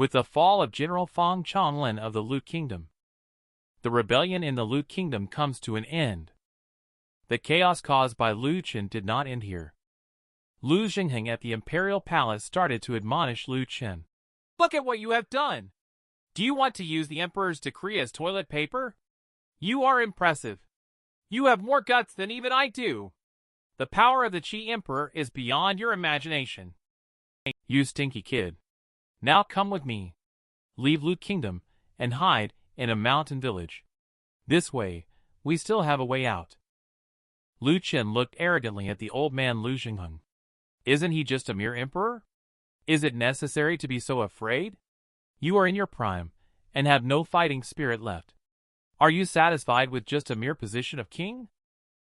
With the fall of General Feng Chanlin of the Lu Kingdom, the rebellion in the Lu Kingdom comes to an end. The chaos caused by Lu Chen did not end here. Lu Xingheng at the Imperial Palace started to admonish Lu Chen. Look at what you have done! Do you want to use the Emperor's decree as toilet paper? You are impressive. You have more guts than even I do. The power of the Qi Emperor is beyond your imagination. You stinky kid. Now come with me. Leave Lu Kingdom and hide in a mountain village. This way, we still have a way out. Lu Chen looked arrogantly at the old man Lu Xingheng. Isn't he just a mere emperor? Is it necessary to be so afraid? You are in your prime and have no fighting spirit left. Are you satisfied with just a mere position of king?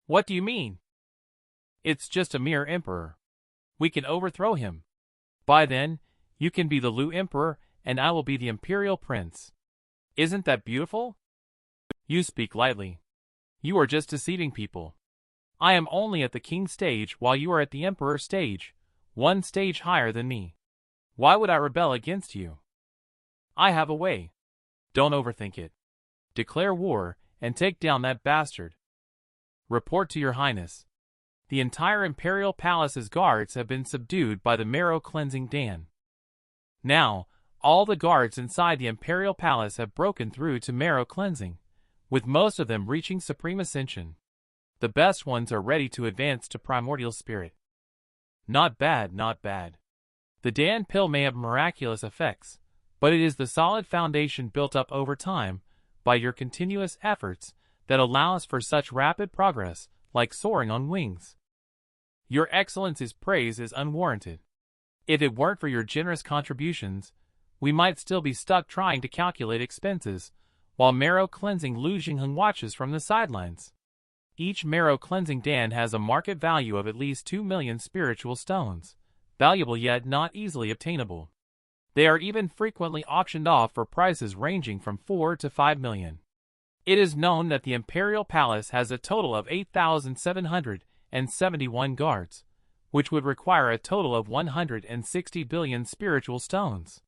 What do you mean? It's just a mere emperor. We can overthrow him. By then, you can be the Lu Emperor and I will be the Imperial Prince. Isn't that beautiful? You speak lightly. You are just deceiving people. I am only at the king stage while you are at the emperor stage, one stage higher than me. Why would I rebel against you? I have a way. Don't overthink it. Declare war and take down that bastard. Report to your highness. The entire imperial palace's guards have been subdued by the marrow cleansing Dan. Now, all the guards inside the imperial palace have broken through to marrow cleansing, with most of them reaching supreme ascension. The best ones are ready to advance to primordial spirit. Not bad, not bad. The Dan pill may have miraculous effects, but it is the solid foundation built up over time by your continuous efforts that allows for such rapid progress, like soaring on wings. Your Excellency's praise is unwarranted. If it weren't for your generous contributions, we might still be stuck trying to calculate expenses, while marrow cleansing Lu Xingheng watches from the sidelines. Each marrow cleansing Dan has a market value of at least 2 million spiritual stones, valuable yet not easily obtainable. They are even frequently auctioned off for prices ranging from 4 to 5 million. It is known that the Imperial Palace has a total of 8,771 guards, which would require a total of 160 billion spiritual stones.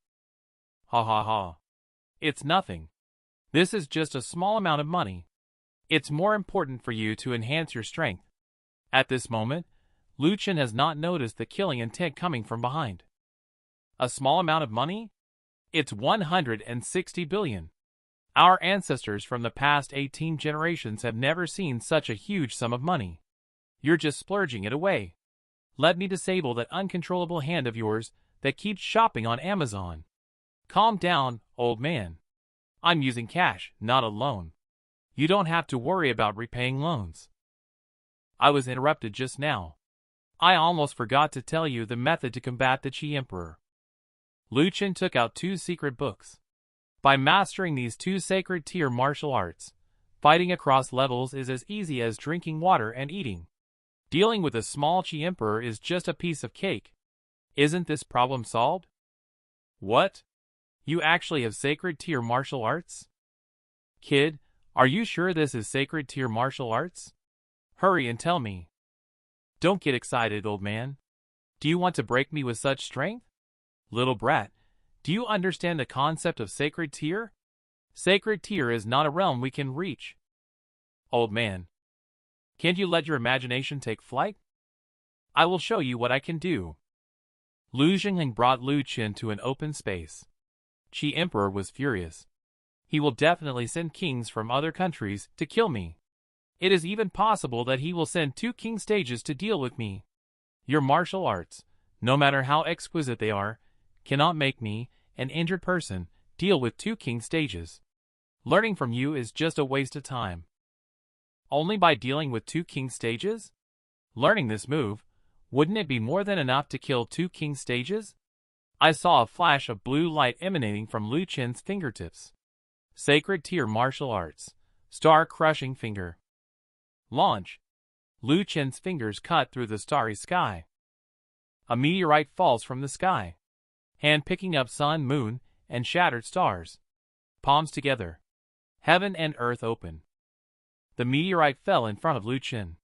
Ha ha ha. It's nothing. This is just a small amount of money. It's more important for you to enhance your strength. At this moment, Lu Chen has not noticed the killing intent coming from behind. A small amount of money? It's 160 billion. Our ancestors from the past 18 generations have never seen such a huge sum of money. You're just splurging it away. Let me disable that uncontrollable hand of yours that keeps shopping on Amazon. Calm down, old man. I'm using cash, not a loan. You don't have to worry about repaying loans. I was interrupted just now. I almost forgot to tell you the method to combat the Qi Emperor. Lu Chen took out 2 secret books. By mastering these 2 sacred tier martial arts, fighting across levels is as easy as drinking water and eating. Dealing with a small Qi Emperor is just a piece of cake. Isn't this problem solved? What? You actually have sacred tier martial arts? Kid, are you sure this is sacred tier martial arts? Hurry and tell me. Don't get excited, old man. Do you want to break me with such strength? Little brat, do you understand the concept of sacred tier? Sacred tier is not a realm we can reach. Old man, can't you let your imagination take flight? I will show you what I can do. Lu Xingheng brought Lu Chen to an open space. Qi Emperor was furious. He will definitely send kings from other countries to kill me. It is even possible that he will send 2 king stages to deal with me. Your martial arts, no matter how exquisite they are, cannot make me, an injured person, deal with 2 king stages. Learning from you is just a waste of time. Only by dealing with 2 king stages? Learning this move, wouldn't it be more than enough to kill 2 king stages? I saw a flash of blue light emanating from Lu Chen's fingertips. Sacred tier martial arts. Star-crushing finger. Launch. Lu Chen's fingers cut through the starry sky. A meteorite falls from the sky. Hand picking up sun, moon, and shattered stars. Palms together. Heaven and earth open. The meteorite fell in front of Lu Chen.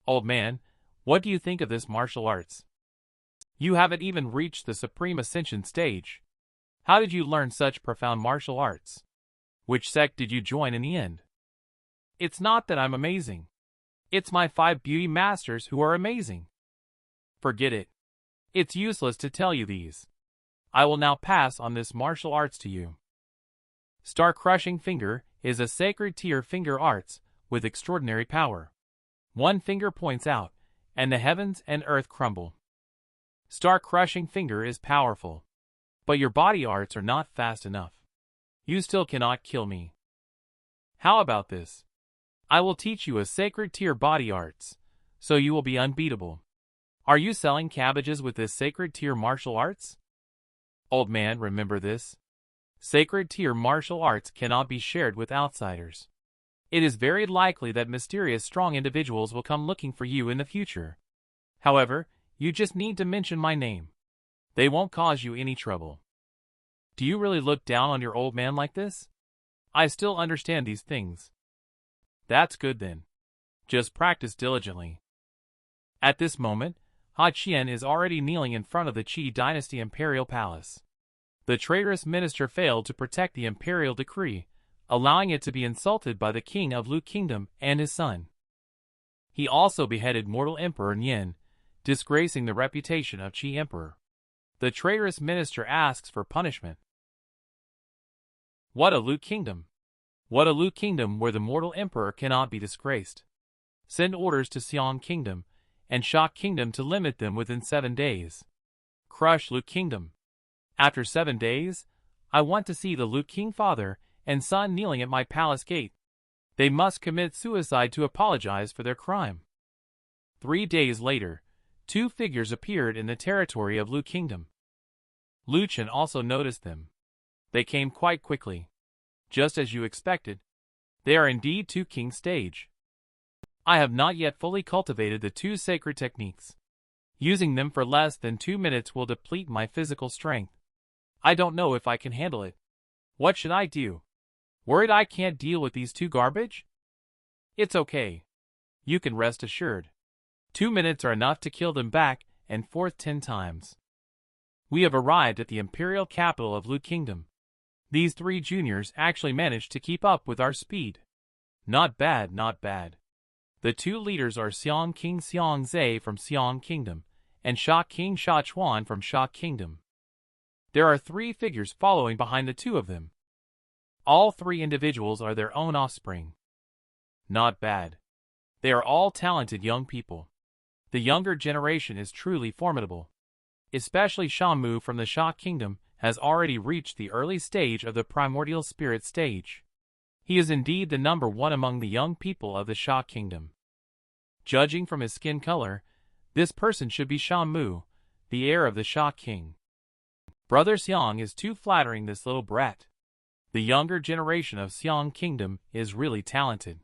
Old man, what do you think of this martial arts? You haven't even reached the Supreme Ascension stage. How did you learn such profound martial arts? Which sect did you join in the end? It's not that I'm amazing. It's my 5 beauty masters who are amazing. Forget it. It's useless to tell you these. I will now pass on this martial arts to you. Star-Crushing Finger is a sacred tier finger arts with extraordinary power. One finger points out, and the heavens and earth crumble. Star-Crushing Finger is powerful. But your body arts are not fast enough. You still cannot kill me. How about this? I will teach you a sacred tier body arts, so you will be unbeatable. Are you selling cabbages with this sacred tier martial arts? Old man, remember this. Sacred tier martial arts cannot be shared with outsiders. It is very likely that mysterious strong individuals will come looking for you in the future. However, you just need to mention my name. They won't cause you any trouble. Do you really look down on your old man like this? I still understand these things. That's good then. Just practice diligently. At this moment, Ha Qian is already kneeling in front of the Qi Dynasty Imperial Palace. The traitorous minister failed to protect the imperial decree, allowing it to be insulted by the king of Lu Kingdom and his son. He also beheaded mortal Emperor Nian, disgracing the reputation of Qi Emperor. The traitorous minister asks for punishment. What a Lu Kingdom! What a Lu Kingdom where the mortal emperor cannot be disgraced. Send orders to Xiong Kingdom and Sha Kingdom to limit them within 7 days. Crush Lu Kingdom. After 7 days, I want to see the Lu King father and son kneeling at my palace gate. They must commit suicide to apologize for their crime. 3 days later, 2 figures appeared in the territory of Lu Kingdom. Lu Chen also noticed them. They came quite quickly. Just as you expected. They are indeed 2 king stage. I have not yet fully cultivated the 2 sacred techniques. Using them for less than 2 minutes will deplete my physical strength. I don't know if I can handle it. What should I do? Worried I can't deal with these 2 garbage? It's okay. You can rest assured. 2 minutes are enough to kill them back and forth 10 times. We have arrived at the imperial capital of Lu Kingdom. These 3 juniors actually managed to keep up with our speed. Not bad, not bad. The 2 leaders are Xiong King Xiong Zhe from Xiong Kingdom and Sha King Sha Chuan from Sha Kingdom. There are 3 figures following behind the 2 of them. All 3 individuals are their own offspring. Not bad. They are all talented young people. The younger generation is truly formidable. Especially Sha Mu from the Sha Kingdom has already reached the early stage of the primordial spirit stage. He is indeed the number 1 among the young people of the Sha Kingdom. Judging from his skin color, this person should be Sha Mu, the heir of the Sha King. Brother Xiong is too flattering this little brat. The younger generation of Xiong Kingdom is really talented.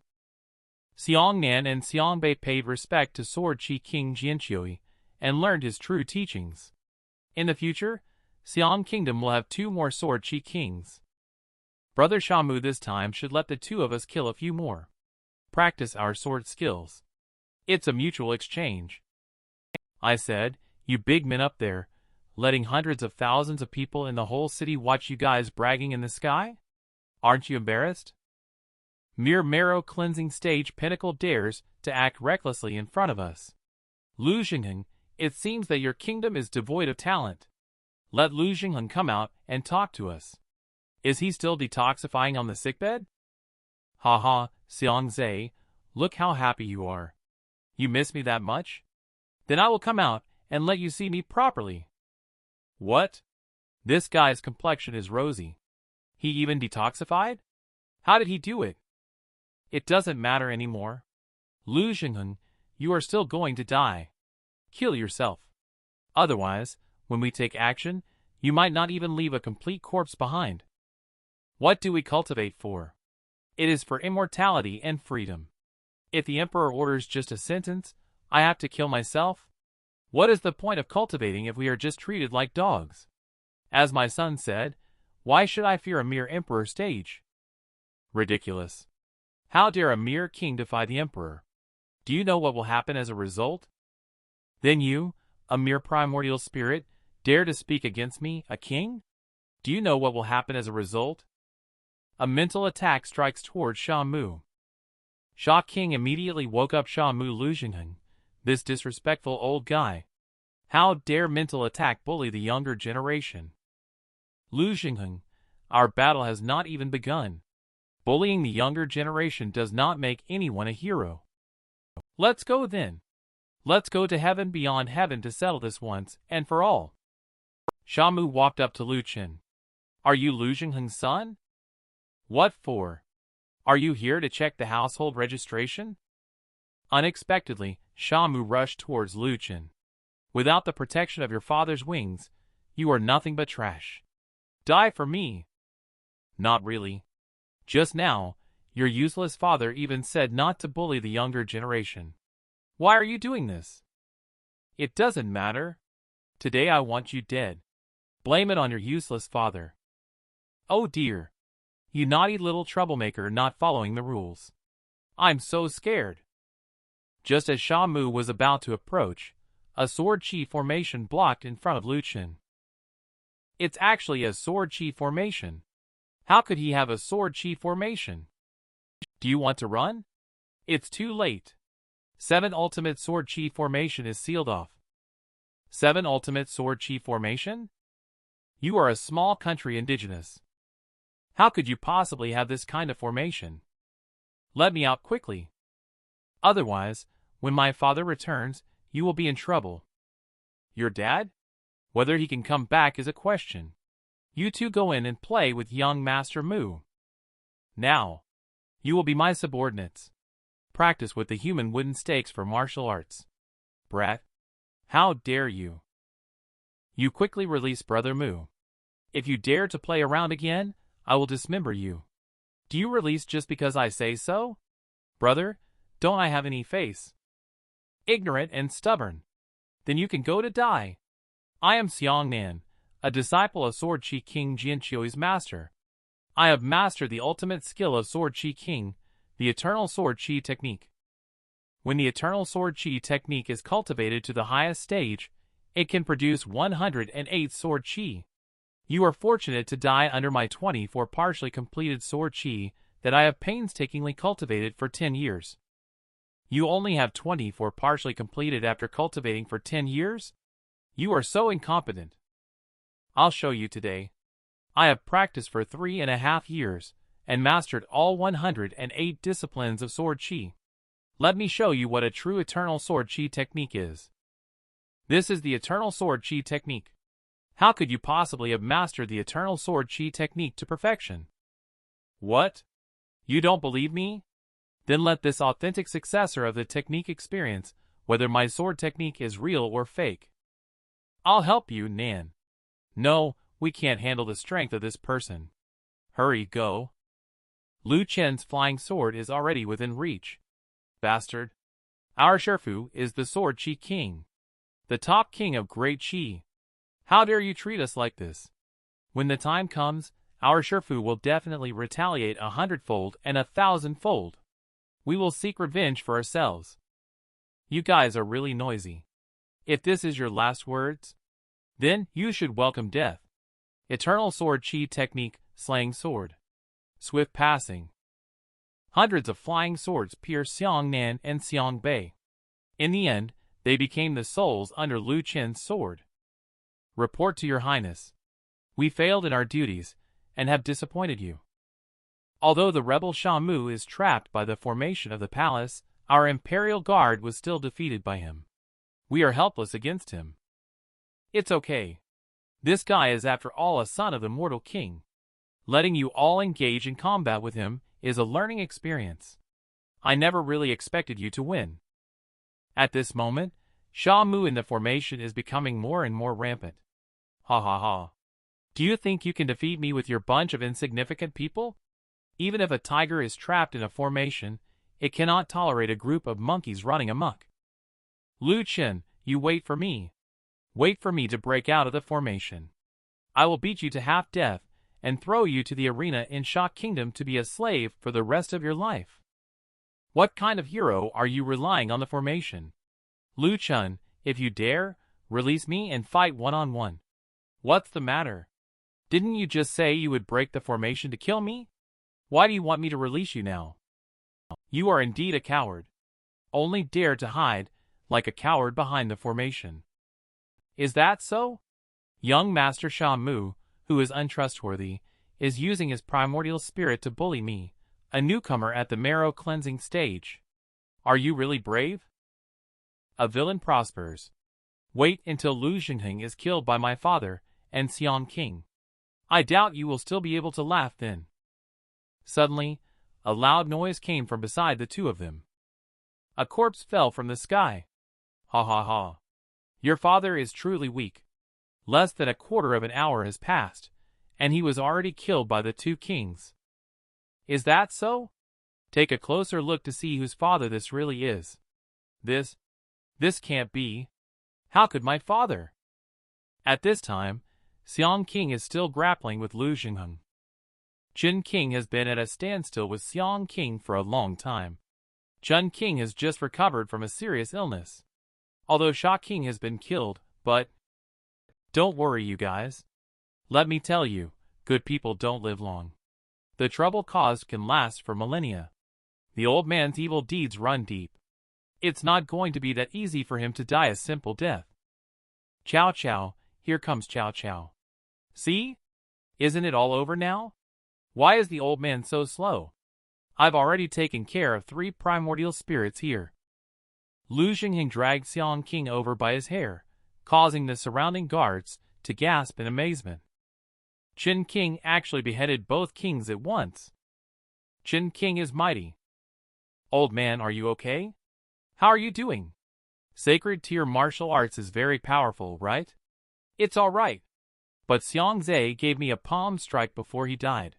Xiong Nan and Xiong Bei paid respect to Sword Chi King Jianqiui and learned his true teachings. In the future, Xiong Kingdom will have 2 more Sword Chi Kings. Brother Shamu this time should let the 2 of us kill a few more. Practice our sword skills. It's a mutual exchange. I said, you big men up there, letting hundreds of thousands of people in the whole city watch you guys bragging in the sky? Aren't you embarrassed? Mere marrow-cleansing stage pinnacle dares to act recklessly in front of us. Lu Xingheng, it seems that your kingdom is devoid of talent. Let Lu Xingheng come out and talk to us. Is he still detoxifying on the sickbed? Ha ha, Xiong Zhe, look how happy you are. You miss me that much? Then I will come out and let you see me properly. What? This guy's complexion is rosy. He even detoxified? How did he do it? It doesn't matter anymore. Lu Xingheng, you are still going to die. Kill yourself. Otherwise, when we take action, you might not even leave a complete corpse behind. What do we cultivate for? It is for immortality and freedom. If the emperor orders just a sentence, I have to kill myself? What is the point of cultivating if we are just treated like dogs? As my son said, why should I fear a mere emperor stage? Ridiculous. How dare a mere king defy the emperor? Do you know what will happen as a result? Then you, a mere primordial spirit, dare to speak against me, a king? Do you know what will happen as a result? A mental attack strikes towards Sha Mu. Sha King immediately woke up Sha Mu Lu Chen, this disrespectful old guy. How dare mental attack bully the younger generation? Lu Chen, our battle has not even begun. Bullying the younger generation does not make anyone a hero. Let's go then. Let's go to heaven beyond heaven to settle this once and for all. Sha Mu walked up to Lu Chen. Are you Lu Chen's son? What for? Are you here to check the household registration? Unexpectedly, Sha Mu rushed towards Lu Chen. Without the protection of your father's wings, you are nothing but trash. Die for me. Not really. Just now, your useless father even said not to bully the younger generation. Why are you doing this? It doesn't matter. Today I want you dead. Blame it on your useless father. Oh dear. You naughty little troublemaker not following the rules. I'm so scared. Just as Sha Mu was about to approach, a sword chi formation blocked in front of Lu Chen. It's actually a sword chi formation. How could he have a sword chi formation? Do you want to run? It's too late. 7 Ultimate Sword Chi Formation is sealed off. 7 Ultimate Sword Chi Formation? You are a small country indigenous. How could you possibly have this kind of formation? Let me out quickly. Otherwise, when my father returns, you will be in trouble. Your dad? Whether he can come back is a question. You two go in and play with young Master Mu. Now, you will be my subordinates. Practice with the human wooden stakes for martial arts. Brat. How dare you? You quickly release Brother Mu. If you dare to play around again, I will dismember you. Do you release just because I say so? Brother, don't I have any face? Ignorant and stubborn. Then you can go to die. I am Xiongnan, a disciple of Sword Chi King Jianqiu's master. I have mastered the ultimate skill of Sword Chi King, the Eternal Sword Chi technique. When the Eternal Sword Chi technique is cultivated to the highest stage, it can produce 108 Sword Chi. You are fortunate to die under my 24 partially completed Sword Chi that I have painstakingly cultivated for 10 years. You only have 24 partially completed after cultivating for 10 years? You are so incompetent. I'll show you today. I have practiced for 3.5 years and mastered all 108 disciplines of Sword Chi. Let me show you what a true Eternal Sword Chi technique is. This is the Eternal Sword Chi technique. How could you possibly have mastered the Eternal Sword Chi technique to perfection? What? You don't believe me? Then let this authentic successor of the technique experience whether my sword technique is real or fake. I'll help you, Nan. No, we can't handle the strength of this person. Hurry, go. Lu Chen's flying sword is already within reach. Bastard. Our Shifu is the Sword Chi King. The top king of Great Chi. How dare you treat us like this? When the time comes, our Shifu will definitely retaliate 100-fold and 1,000-fold. We will seek revenge for ourselves. You guys are really noisy. If this is your last words, then you should welcome death. Eternal Sword Chi technique, slaying sword. Swift passing. Hundreds of flying swords pierced Xiongnan and Xiangbei. In the end, they became the souls under Lu Chen's sword. Report to your highness. We failed in our duties, and have disappointed you. Although the rebel Sha Mu is trapped by the formation of the palace, our imperial guard was still defeated by him. We are helpless against him. It's okay. This guy is after all a son of the mortal king. Letting you all engage in combat with him is a learning experience. I never really expected you to win. At this moment, Sha Mu in the formation is becoming more and more rampant. Ha ha ha. Do you think you can defeat me with your bunch of insignificant people? Even if a tiger is trapped in a formation, it cannot tolerate a group of monkeys running amok. Lu Chen, you wait for me. Wait for me to break out of the formation. I will beat you to half-death and throw you to the arena in Sha Kingdom to be a slave for the rest of your life. What kind of hero are you relying on the formation? Lu Chen, if you dare, release me and fight one-on-one. What's the matter? Didn't you just say you would break the formation to kill me? Why do you want me to release you now? You are indeed a coward. Only dare to hide, like a coward behind the formation. Is that so? Young Master Sha Mu, who is untrustworthy, is using his primordial spirit to bully me, a newcomer at the marrow cleansing stage. Are you really brave? A villain prospers. Wait until Lu Chen is killed by my father and Xiong King. I doubt you will still be able to laugh then. Suddenly, a loud noise came from beside the two of them. A corpse fell from the sky. Ha ha ha. Your father is truly weak. Less than a quarter of an hour has passed, and he was already killed by the two kings. Is that so? Take a closer look to see whose father this really is. This can't be. How could my father? At this time, Xiong King is still grappling with Lu Chen. Chen King has been at a standstill with Xiong King for a long time. Chen King has just recovered from a serious illness. Although Sha King has been killed, but... Don't worry, you guys. Let me tell you, good people don't live long. The trouble caused can last for millennia. The old man's evil deeds run deep. It's not going to be that easy for him to die a simple death. Chow chow, here comes chow chow. See? Isn't it all over now? Why is the old man so slow? I've already taken care of 3 primordial spirits here. Lu Chen dragged Xiong King over by his hair, causing the surrounding guards to gasp in amazement. Chen King actually beheaded both kings at once. Chen King is mighty. Old man, are you okay? How are you doing? Sacred tier martial arts is very powerful, right? It's alright. But Xiong Zhe gave me a palm strike before he died.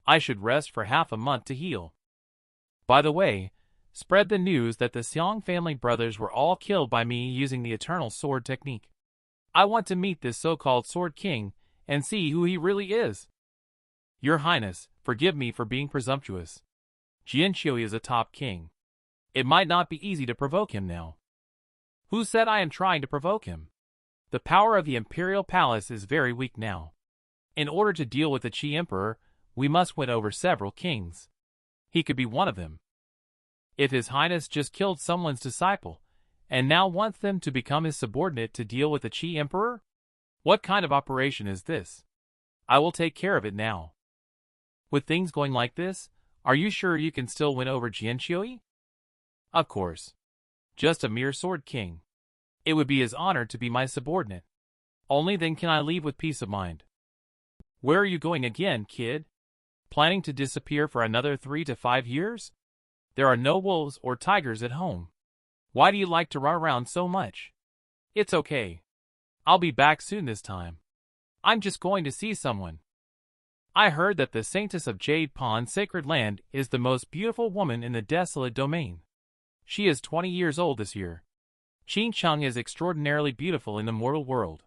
I should rest for half a month to heal. By the way, spread the news that the Xiong family brothers were all killed by me using the eternal sword technique. I want to meet this so-called Sword King and see who he really is. Your Highness, forgive me for being presumptuous. Jianqiu is a top king. It might not be easy to provoke him now. Who said I am trying to provoke him? The power of the Imperial Palace is very weak now. In order to deal with the Qi Emperor, we must win over several kings. He could be one of them. If His Highness just killed someone's disciple, and now wants them to become his subordinate to deal with the Qi Emperor? What kind of operation is this? I will take care of it now. With things going like this, are you sure you can still win over Jianqiu? Of course. Just a mere sword king. It would be his honor to be my subordinate. Only then can I leave with peace of mind. Where are you going again, kid? Planning to disappear for another 3 to 5 years? There are no wolves or tigers at home. Why do you like to run around so much? It's okay. I'll be back soon this time. I'm just going to see someone. I heard that the Saintess of Jade Pond Sacred Land is the most beautiful woman in the desolate domain. She is 20 years old this year. Qin Cheng is extraordinarily beautiful in the mortal world.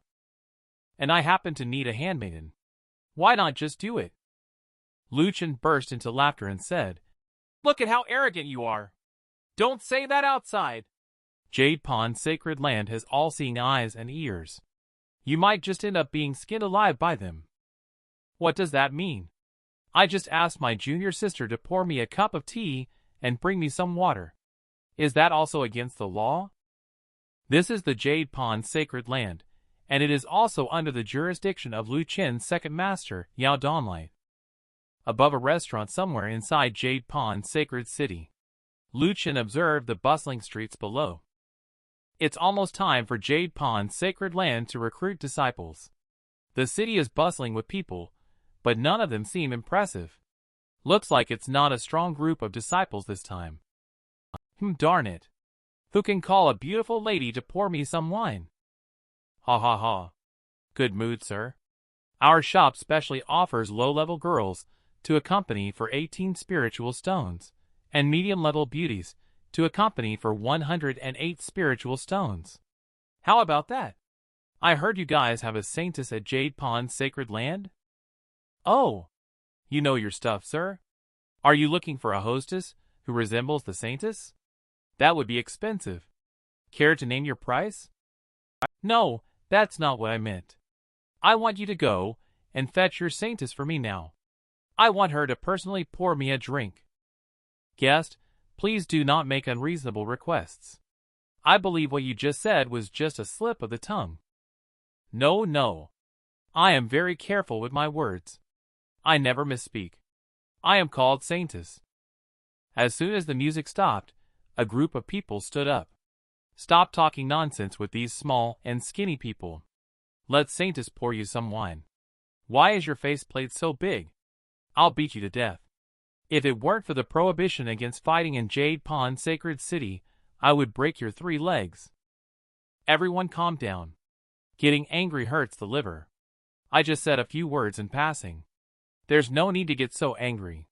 And I happen to need a handmaiden. Why not just do it? Lu Chen burst into laughter and said, Look at how arrogant you are. Don't say that outside. Jade Pond Sacred Land has all-seeing eyes and ears. You might just end up being skinned alive by them. What does that mean? I just asked my junior sister to pour me a cup of tea and bring me some water. Is that also against the law? This is the Jade Pond Sacred Land, and it is also under the jurisdiction of Lu Chen's second master, Yao Donlight. Above a restaurant somewhere inside Jade Pond Sacred City, Lu Chen observed the bustling streets below. It's almost time for Jade Pond Sacred Land to recruit disciples. The city is bustling with people, but none of them seem impressive. Looks like it's not a strong group of disciples this time. Darn it. Who can call a beautiful lady to pour me some wine? Ha ha ha. Good mood, sir. Our shop specially offers low-level girls to accompany for 18 spiritual stones, and medium-level beauties to accompany for 108 spiritual stones. How about that? I heard you guys have a saintess at Jade Pond Sacred Land? Oh, you know your stuff, sir. Are you looking for a hostess who resembles the saintess? That would be expensive. Care to name your price? No, that's not what I meant. I want you to go and fetch your saintess for me now. I want her to personally pour me a drink. Guest, please do not make unreasonable requests. I believe what you just said was just a slip of the tongue. No, no. I am very careful with my words. I never misspeak. I am called Saintess. As soon as the music stopped, a group of people stood up. Stop talking nonsense with these small and skinny people. Let Saintess pour you some wine. Why is your faceplate so big? I'll beat you to death. If it weren't for the prohibition against fighting in Jade Pond Sacred City, I would break your 3 legs. Everyone calm down. Getting angry hurts the liver. I just said a few words in passing. There's no need to get so angry.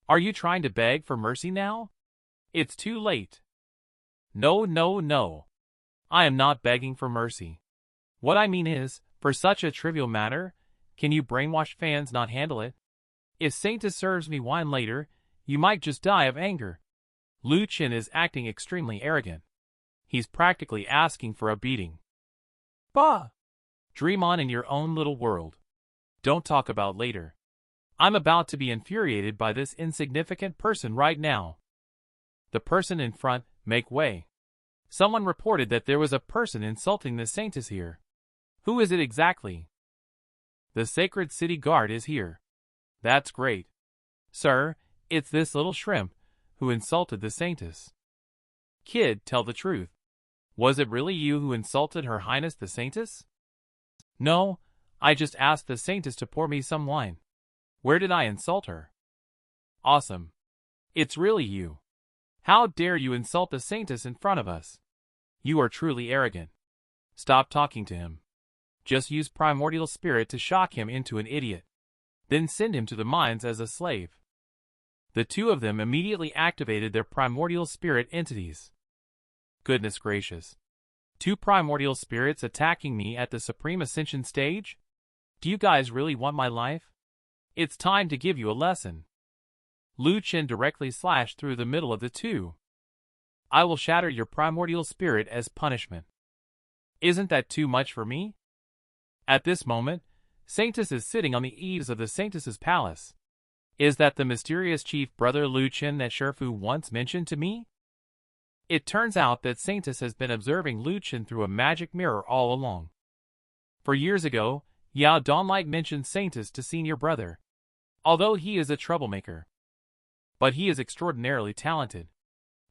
Are you trying to beg for mercy now? It's too late. No, no, no. I am not begging for mercy. What I mean is, for such a trivial matter, can you brainwashed fans not handle it? If Saintess serves me wine later, you might just die of anger. Lu Chen is acting extremely arrogant. He's practically asking for a beating. Bah! Dream on in your own little world. Don't talk about later. I'm about to be infuriated by this insignificant person right now. The person in front, make way. Someone reported that there was a person insulting the Saintess here. Who is it exactly? The Sacred City Guard is here. That's great. Sir, it's this little shrimp who insulted the Saintess. Kid, tell the truth. Was it really you who insulted Her Highness the Saintess? No, I just asked the Saintess to pour me some wine. Where did I insult her? Awesome. It's really you. How dare you insult the Saintess in front of us? You are truly arrogant. Stop talking to him. Just use primordial spirit to shock him into an idiot. Then send him to the mines as a slave. The two of them immediately activated their primordial spirit entities. Goodness gracious. 2 primordial spirits attacking me at the Supreme Ascension stage? Do you guys really want my life? It's time to give you a lesson. Lu Chen directly slashed through the middle of the two. I will shatter your primordial spirit as punishment. Isn't that too much for me? At this moment, Saintess is sitting on the eaves of the Saintess's palace. Is that the mysterious chief brother Lu Chen that Shifu once mentioned to me? It turns out that Saintess has been observing Lu Chen through a magic mirror all along. For years ago, Yao Donlight mentioned Saintess to senior brother, although he is a troublemaker. But he is extraordinarily talented.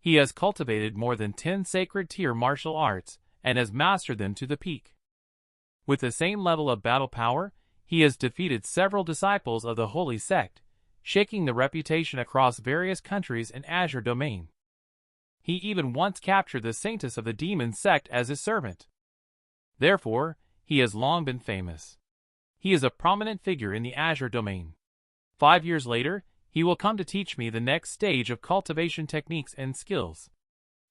He has cultivated more than 10 sacred tier martial arts and has mastered them to the peak. With the same level of battle power, he has defeated several disciples of the Holy Sect, shaking the reputation across various countries in Azure Domain. He even once captured the Saintess of the Demon Sect as his servant. Therefore, he has long been famous. He is a prominent figure in the Azure Domain. 5 years later, he will come to teach me the next stage of cultivation techniques and skills.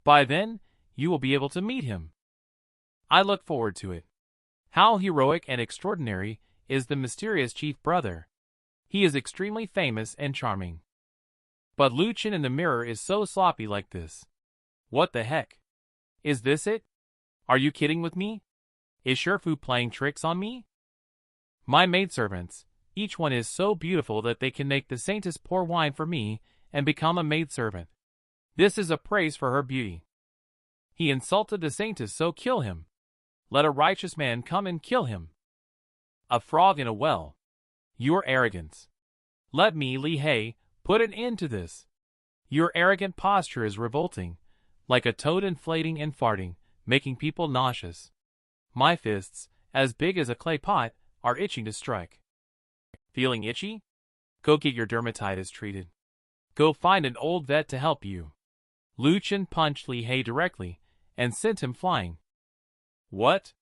By then, you will be able to meet him. I look forward to it. How heroic and extraordinary is the mysterious chief brother. He is extremely famous and charming. But Lu Chen in the mirror is so sloppy like this. What the heck? Is this it? Are you kidding with me? Is Shifu playing tricks on me? My maidservants, each one is so beautiful that they can make the Saintess pour wine for me and become a maidservant. This is a praise for her beauty. He insulted the Saintess, so kill him. Let a righteous man come and kill him. A frog in a well. Your arrogance. Let me, Li Hei, put an end to this. Your arrogant posture is revolting, like a toad inflating and farting, making people nauseous. My fists, as big as a clay pot, are itching to strike. Feeling itchy? Go get your dermatitis treated. Go find an old vet to help you. Lu Chen punched Li Hei directly and sent him flying. What?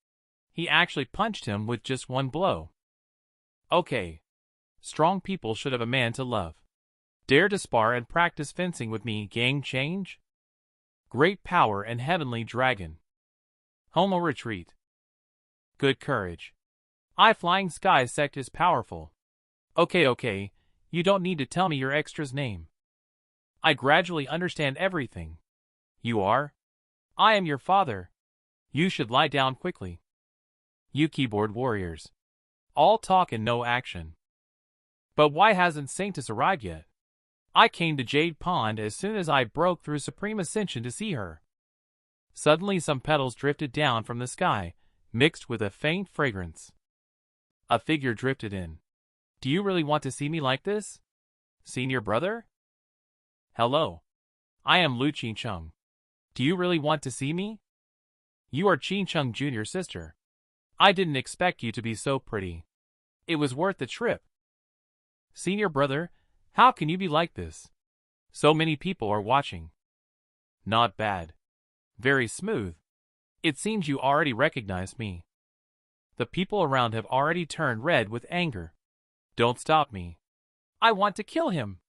He actually punched him with just one blow. Okay. Strong people should have a man to love. Dare to spar and practice fencing with me, gang change? Great power and heavenly dragon. Homo retreat. Good courage. I Flying Sky sect is powerful. Okay, you don't need to tell me your extra's name. I gradually understand everything. You are? I am your father. You should lie down quickly. You keyboard warriors. All talk and no action. But why hasn't Saintus arrived yet? I came to Jade Pond as soon as I broke through Supreme Ascension to see her. Suddenly some petals drifted down from the sky, mixed with a faint fragrance. A figure drifted in. Do you really want to see me like this? Senior brother? Hello. I am Lu Chen. Do you really want to see me? You are Chen Jr.'s sister. I didn't expect you to be so pretty. It was worth the trip. Senior brother, how can you be like this? So many people are watching. Not bad. Very smooth. It seems you already recognize me. The people around have already turned red with anger. Don't stop me. I want to kill him.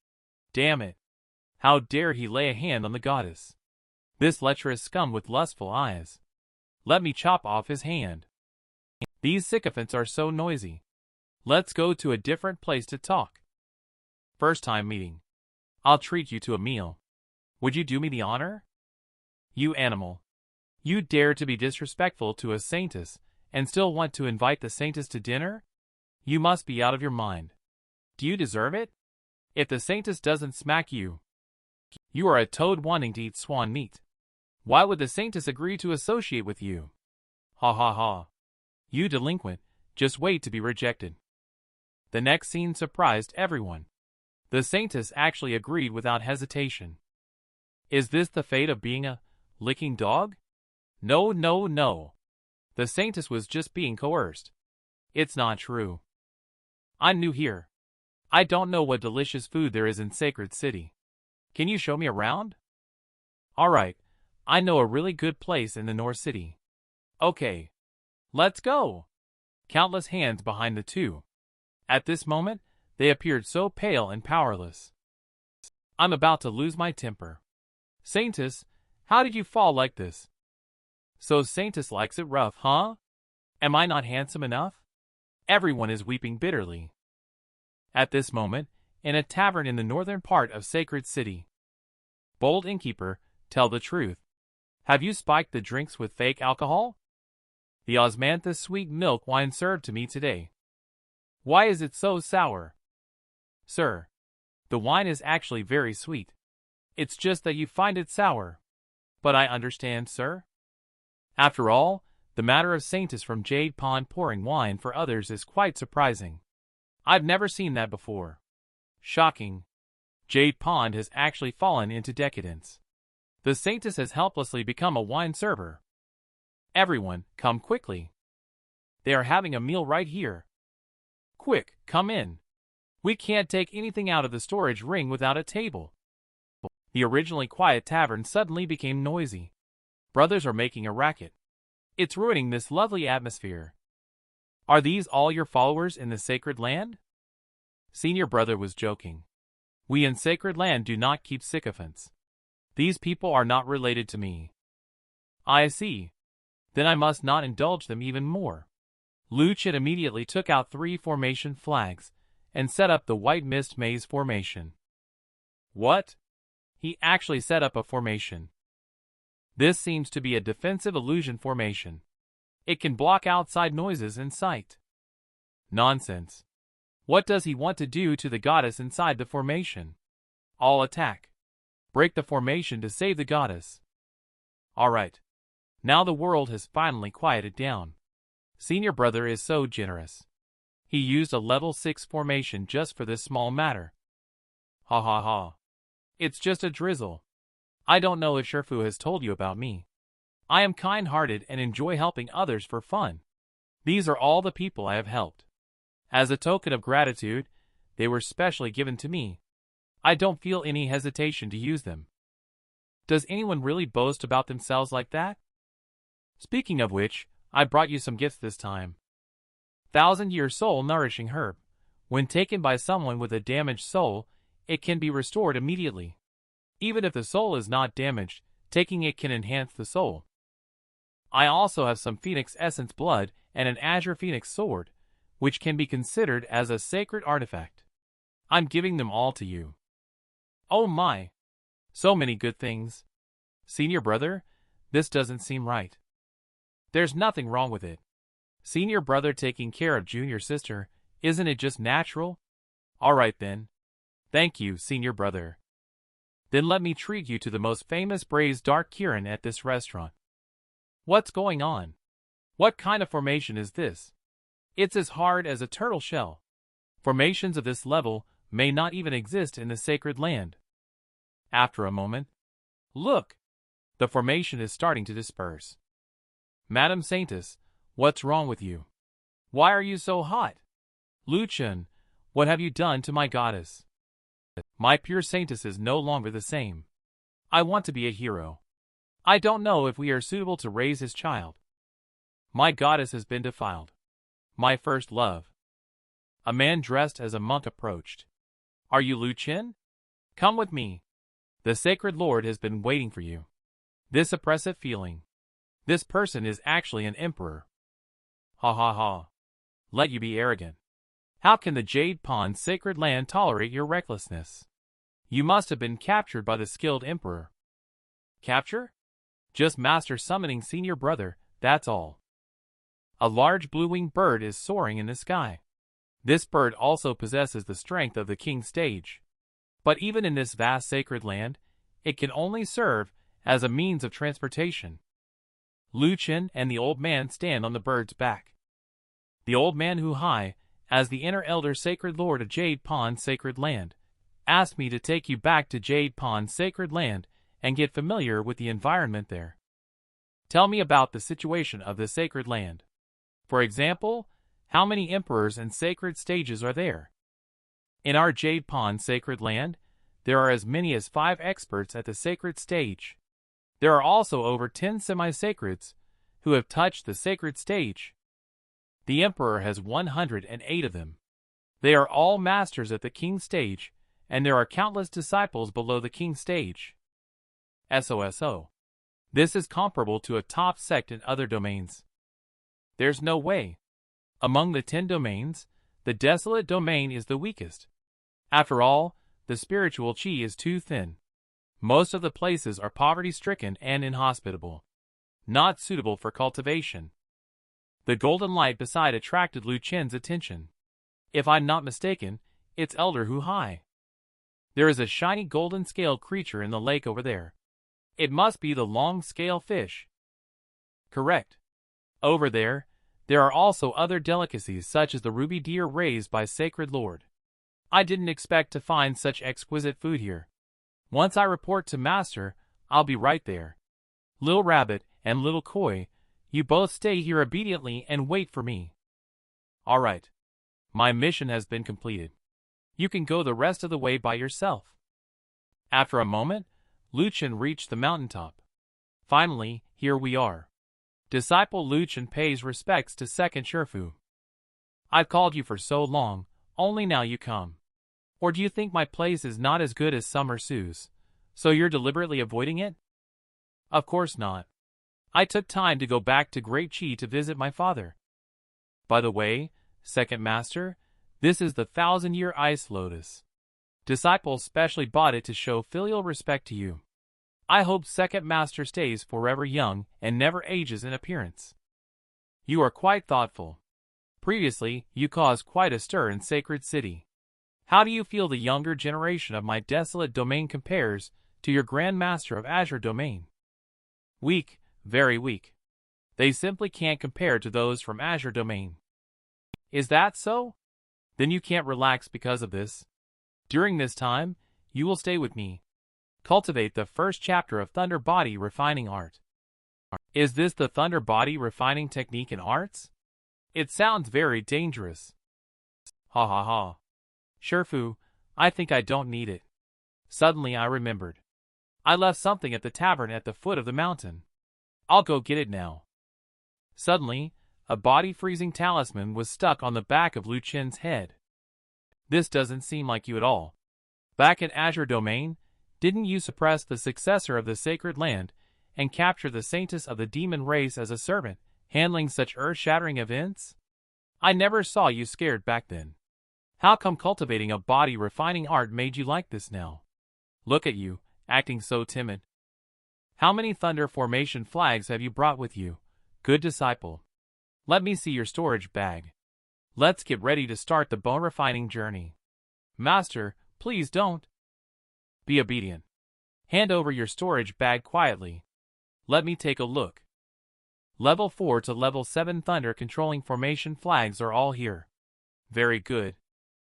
Damn it. How dare he lay a hand on the goddess? This lecherous scum with lustful eyes. Let me chop off his hand. These sycophants are so noisy. Let's go to a different place to talk. First time meeting. I'll treat you to a meal. Would you do me the honor? You animal. You dare to be disrespectful to a saintess and still want to invite the saintess to dinner? You must be out of your mind. Do you deserve it? If the saintess doesn't smack you, you are a toad wanting to eat swan meat. Why would the saintess agree to associate with you? Ha ha ha. You delinquent, just wait to be rejected. The next scene surprised everyone. The saintess actually agreed without hesitation. Is this the fate of being a licking dog? No, no, no. The saintess was just being coerced. It's not true. I'm new here. I don't know what delicious food there is in Sacred City. Can you show me around? Alright, I know a really good place in the North City. Okay. Let's go. Countless hands behind the two. At this moment, they appeared so pale and powerless. I'm about to lose my temper. Saintess, how did you fall like this? So Saintess likes it rough, huh? Am I not handsome enough? Everyone is weeping bitterly. At this moment, in a tavern in the northern part of Sacred City. Bold innkeeper, tell the truth. Have you spiked the drinks with fake alcohol? The osmanthus sweet milk wine served to me today. Why is it so sour? Sir, the wine is actually very sweet. It's just that you find it sour. But I understand, sir. After all, the matter of Saintess from Jade Pond pouring wine for others is quite surprising. I've never seen that before. Shocking. Jade Pond has actually fallen into decadence. The Saintess has helplessly become a wine server. Everyone, come quickly. They are having a meal right here. Quick, come in. We can't take anything out of the storage ring without a table. The originally quiet tavern suddenly became noisy. Brothers are making a racket. It's ruining this lovely atmosphere. Are these all your followers in the sacred land? Senior brother was joking. We in sacred land do not keep sycophants. These people are not related to me. I see. Then I must not indulge them even more. Lu Chen immediately took out 3 formation flags and set up the white mist maze formation. What? He actually set up a formation. This seems to be a defensive illusion formation. It can block outside noises in sight. Nonsense. What does he want to do to the goddess inside the formation? All attack. Break the formation to save the goddess. Alright. Now the world has finally quieted down. Senior brother is so generous. He used a level 6 formation just for this small matter. Ha ha ha. It's just a drizzle. I don't know if Shifu has told you about me. I am kind-hearted and enjoy helping others for fun. These are all the people I have helped. As a token of gratitude, they were specially given to me. I don't feel any hesitation to use them. Does anyone really boast about themselves like that? Speaking of which, I brought you some gifts this time. 1,000-year soul nourishing herb. When taken by someone with a damaged soul, it can be restored immediately. Even if the soul is not damaged, taking it can enhance the soul. I also have some Phoenix Essence blood and an Azure Phoenix sword, which can be considered as a sacred artifact. I'm giving them all to you. Oh my! So many good things. Senior brother, this doesn't seem right. There's nothing wrong with it. Senior brother taking care of junior sister, isn't it just natural? Alright then. Thank you, senior brother. Then let me treat you to the most famous braised dark Kirin at this restaurant. What's going on? What kind of formation is this? It's as hard as a turtle shell. Formations of this level may not even exist in the sacred land. After a moment, look! The formation is starting to disperse. Madam Saintess, what's wrong with you? Why are you so hot? Lu Chen, what have you done to my goddess? My pure Saintess is no longer the same. I want to be a hero. I don't know if we are suitable to raise his child. My goddess has been defiled. My first love. A man dressed as a monk approached. Are you Lu Chen? Come with me. The sacred lord has been waiting for you. This oppressive feeling. This person is actually an emperor. Ha ha ha. Let you be arrogant. How can the Jade Pond sacred land tolerate your recklessness? You must have been captured by the skilled emperor. Capture? Just master summoning senior brother, that's all. A large blue-winged bird is soaring in the sky. This bird also possesses the strength of the king stage. But even in this vast sacred land, it can only serve as a means of transportation. Lu Chen and the old man stand on the bird's back. The old man who high, as the inner elder sacred lord of Jade Pond sacred land, asked me to take you back to Jade Pond sacred land and get familiar with the environment there. Tell me about the situation of the sacred land. For example, how many emperors and sacred stages are there? In our Jade Pond sacred land, there are as many as 5 experts at the sacred stage. There are also over 10 semi-sacreds who have touched the sacred stage. The emperor has 108 of them. They are all masters at the king stage, and there are countless disciples below the king stage. SOSO. This is comparable to a top sect in other domains. There's no way. Among the 10 domains, the desolate domain is the weakest. After all, the spiritual chi is too thin. Most of the places are poverty-stricken and inhospitable. Not suitable for cultivation. The golden light beside attracted Lu Chen's attention. If I'm not mistaken, it's Elder Hu Hai. There is a shiny golden scaled creature in the lake over there. It must be the long scale fish. Correct. Over there are also other delicacies such as the ruby deer raised by Sacred Lord. I didn't expect to find such exquisite food here. Once I report to Master, I'll be right there. Little Rabbit and Little Koi, you both stay here obediently and wait for me. All right. My mission has been completed. You can go the rest of the way by yourself. After a moment, Lu Chen reached the mountaintop. Finally, here we are. Disciple Lu Chen pays respects to second Shifu. I've called you for so long, only now you come. Or do you think my place is not as good as Summer Sue's, so you're deliberately avoiding it? Of course not. I took time to go back to Great Chi to visit my father. By the way, second master, this is the 1,000-year ice lotus. Disciple specially bought it to show filial respect to you. I hope second master stays forever young and never ages in appearance. You are quite thoughtful. Previously, you caused quite a stir in Sacred City. How do you feel the younger generation of my desolate domain compares to your Grand Master of Azure Domain? Weak, very weak. They simply can't compare to those from Azure Domain. Is that so? Then you can't relax because of this. During this time, you will stay with me. Cultivate the first chapter of Thunder Body Refining Art. Is this the Thunder Body Refining Technique in Arts? It sounds very dangerous. Ha ha ha. Shifu, I think I don't need it. Suddenly I remembered. I left something at the tavern at the foot of the mountain. I'll go get it now. Suddenly, a body-freezing talisman was stuck on the back of Lu Chen's head. This doesn't seem like you at all. Back in Azure Domain, didn't you suppress the successor of the sacred land and capture the saintess of the demon race as a servant, handling such earth-shattering events? I never saw you scared back then. How come cultivating a body refining art made you like this now? Look at you, acting so timid. How many thunder formation flags have you brought with you, good disciple? Let me see your storage bag. Let's get ready to start the bone refining journey. Master, please don't. Be obedient. Hand over your storage bag quietly. Let me take a look. Level 4 to Level 7 Thunder controlling formation flags are all here. Very good.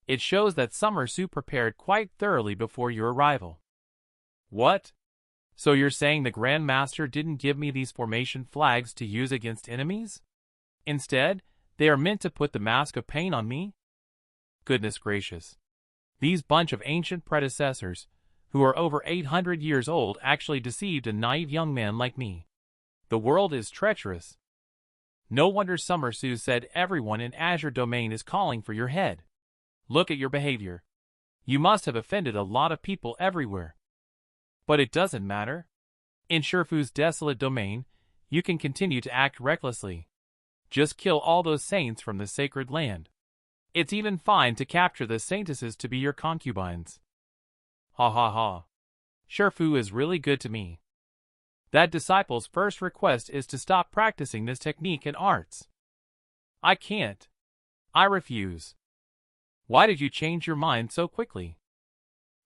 It shows that Summer Su prepared quite thoroughly before your arrival. What? So you're saying the Grand Master didn't give me these formation flags to use against enemies? Instead, they are meant to put the mask of pain on me? Goodness gracious. These bunch of ancient predecessors, who are over 800 years old, actually deceived a naive young man like me. The world is treacherous. No wonder Summer Su said everyone in Azure Domain is calling for your head. Look at your behavior. You must have offended a lot of people everywhere. But it doesn't matter. In Shifu's desolate domain, you can continue to act recklessly. Just kill all those saints from the sacred land. It's even fine to capture the saintesses to be your concubines. Ha ha ha. Shifu is really good to me. That disciple's first request is to stop practicing this technique and arts. I can't. I refuse. Why did you change your mind so quickly?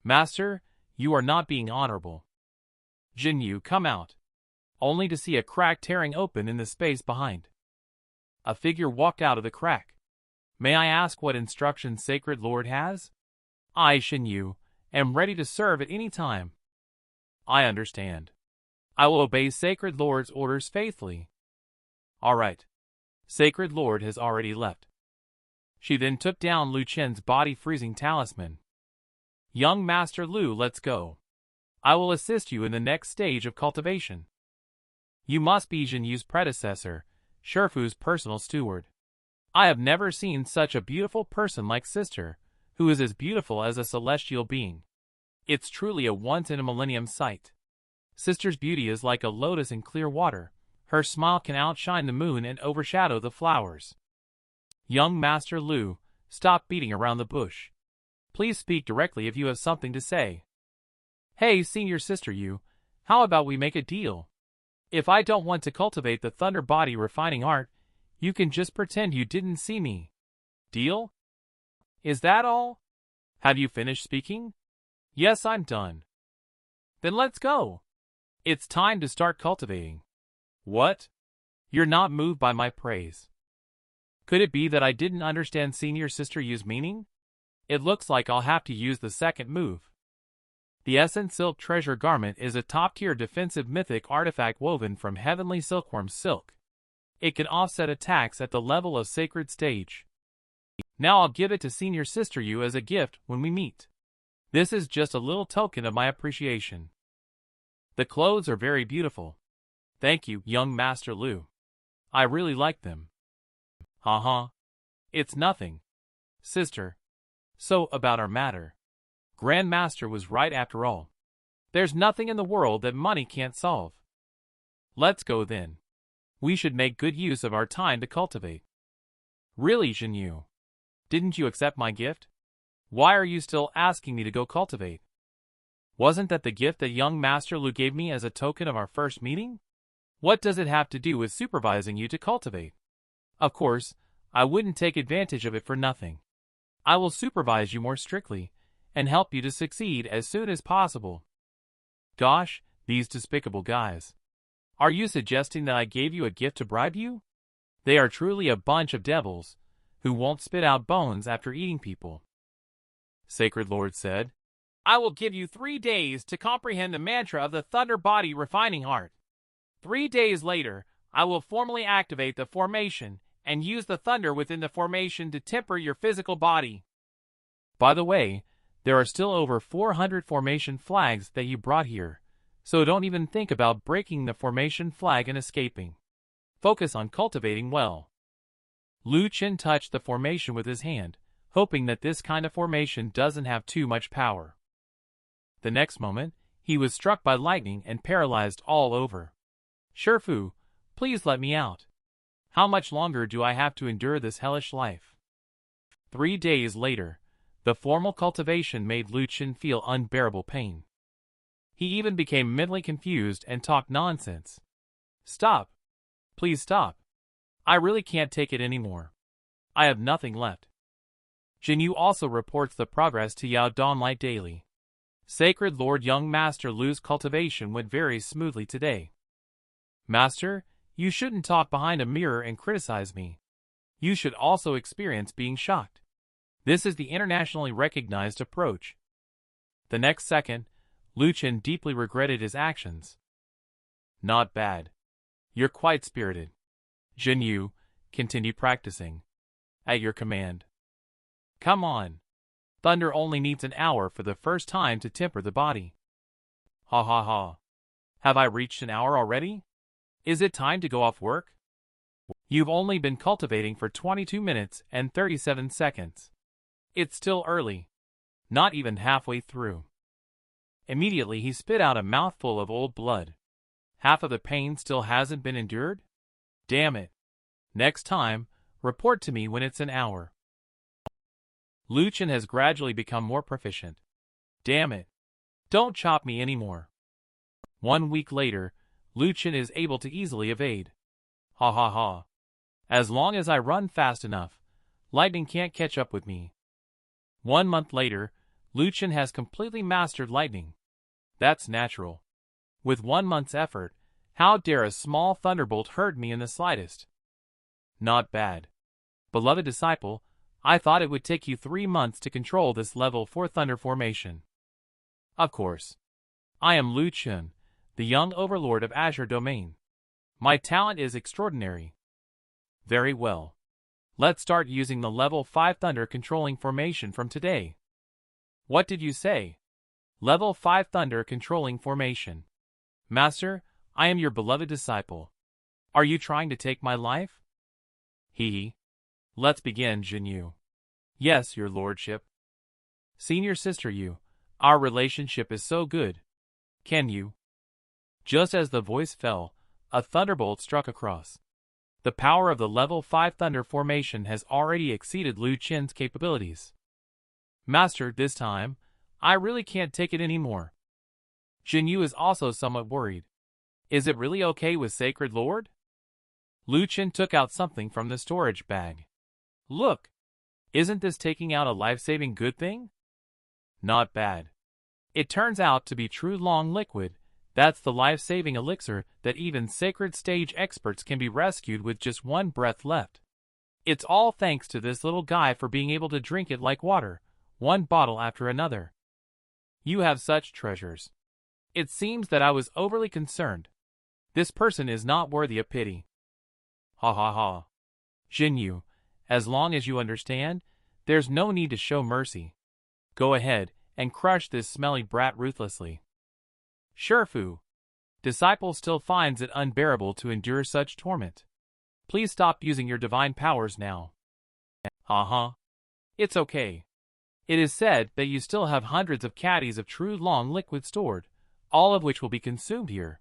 Master, you are not being honorable. Jinyu, come out. Only to see a crack tearing open in the space behind. A figure walked out of the crack. May I ask what instructions Sacred Lord has? I, Shinyu, am ready to serve at any time. I understand. I will obey Sacred Lord's orders faithfully. All right. Sacred Lord has already left. She then took down Lu Chen's body-freezing talisman. Young Master Lu, let's go. I will assist you in the next stage of cultivation. You must be Jinyu's predecessor, Shifu's personal steward. I have never seen such a beautiful person like Sister, who is as beautiful as a celestial being. It's truly a once-in-a-millennium sight. Sister's beauty is like a lotus in clear water. Her smile can outshine the moon and overshadow the flowers. Young Master Lu, stop beating around the bush. Please speak directly if you have something to say. Hey, Senior Sister Yu, how about we make a deal? If I don't want to cultivate the Thunder Body refining art, you can just pretend you didn't see me. Deal? Is that all? Have you finished speaking? Yes, I'm done. Then let's go. It's time to start cultivating. What? You're not moved by my praise. Could it be that I didn't understand Senior Sister Yu's meaning? It looks like I'll have to use the second move. The Essence Silk Treasure Garment is a top-tier defensive mythic artifact woven from heavenly silkworm silk. It can offset attacks at the level of Sacred Stage. Now I'll give it to Senior Sister Yu as a gift when we meet. This is just a little token of my appreciation. The clothes are very beautiful. Thank you, young Master Lu. I really like them. Haha. It's nothing. Sister. So, about our matter. Grand Master was right after all. There's nothing in the world that money can't solve. Let's go then. We should make good use of our time to cultivate. Really, Jinyu? Didn't you accept my gift? Why are you still asking me to go cultivate? Wasn't that the gift that young Master Lu gave me as a token of our first meeting? What does it have to do with supervising you to cultivate? Of course, I wouldn't take advantage of it for nothing. I will supervise you more strictly, and help you to succeed as soon as possible. Gosh, these despicable guys. Are you suggesting that I gave you a gift to bribe you? They are truly a bunch of devils, who won't spit out bones after eating people. Sacred Lord said, I will give you 3 days to comprehend the mantra of the Thunder Body refining art. 3 days later, I will formally activate the formation and use the thunder within the formation to temper your physical body. By the way, there are still over 400 formation flags that you brought here, so don't even think about breaking the formation flag and escaping. Focus on cultivating well. Lu Chen touched the formation with his hand, hoping that this kind of formation doesn't have too much power. The next moment, he was struck by lightning and paralyzed all over. Shifu, please let me out. How much longer do I have to endure this hellish life? 3 days later, the formal cultivation made Lu Chen feel unbearable pain. He even became mentally confused and talked nonsense. Stop. Please stop. I really can't take it anymore. I have nothing left. Jinyu also reports the progress to Yao Dawnlight daily. Sacred Lord Young Master Lu's cultivation went very smoothly today. Master, you shouldn't talk behind a mirror and criticize me. You should also experience being shocked. This is the internationally recognized approach. The next second, Lu Chen deeply regretted his actions. Not bad. You're quite spirited. Jinyu, continue practicing. At your command. Come on. Thunder only needs an hour for the first time to temper the body. Ha ha ha. Have I reached an hour already? Is it time to go off work? You've only been cultivating for 22 minutes and 37 seconds. It's still early. Not even halfway through. Immediately he spit out a mouthful of old blood. Half of the pain still hasn't been endured? Damn it. Next time, report to me when it's an hour. Lu Chen has gradually become more proficient. Damn it. Don't chop me anymore. 1 week later, Lu Chen is able to easily evade. Ha ha ha. As long as I run fast enough, lightning can't catch up with me. 1 month later, Lu Chen has completely mastered lightning. That's natural. With 1 month's effort, how dare a small thunderbolt hurt me in the slightest? Not bad. Beloved disciple, I thought it would take you 3 months to control this level 4 thunder formation. Of course. I am Lu Chen, the young overlord of Azure Domain. My talent is extraordinary. Very well. Let's start using the level 5 thunder controlling formation from today. What did you say? Level 5 thunder controlling formation. Master, I am your beloved disciple. Are you trying to take my life? Hee. Let's begin, Jinyu. Yes, your lordship. Senior sister Yu, our relationship is so good. Can you? Just as the voice fell, a thunderbolt struck across. The power of the level 5 thunder formation has already exceeded Lu Chen's capabilities. Master, this time, I really can't take it anymore. Jinyu is also somewhat worried. Is it really okay with Sacred Lord? Lu Chen took out something from the storage bag. Look! Isn't this taking out a life-saving good thing? Not bad. It turns out to be true long liquid. That's the life-saving elixir that even sacred stage experts can be rescued with just 1 breath left. It's all thanks to this little guy for being able to drink it like water, 1 bottle after another. You have such treasures. It seems that I was overly concerned. This person is not worthy of pity. Ha ha ha. Jinyu, as long as you understand, there's no need to show mercy. Go ahead and crush this smelly brat ruthlessly. Shifu, disciple still finds it unbearable to endure such torment. Please stop using your divine powers now. It's okay. It is said that you still have hundreds of caddies of true long liquid stored, all of which will be consumed here.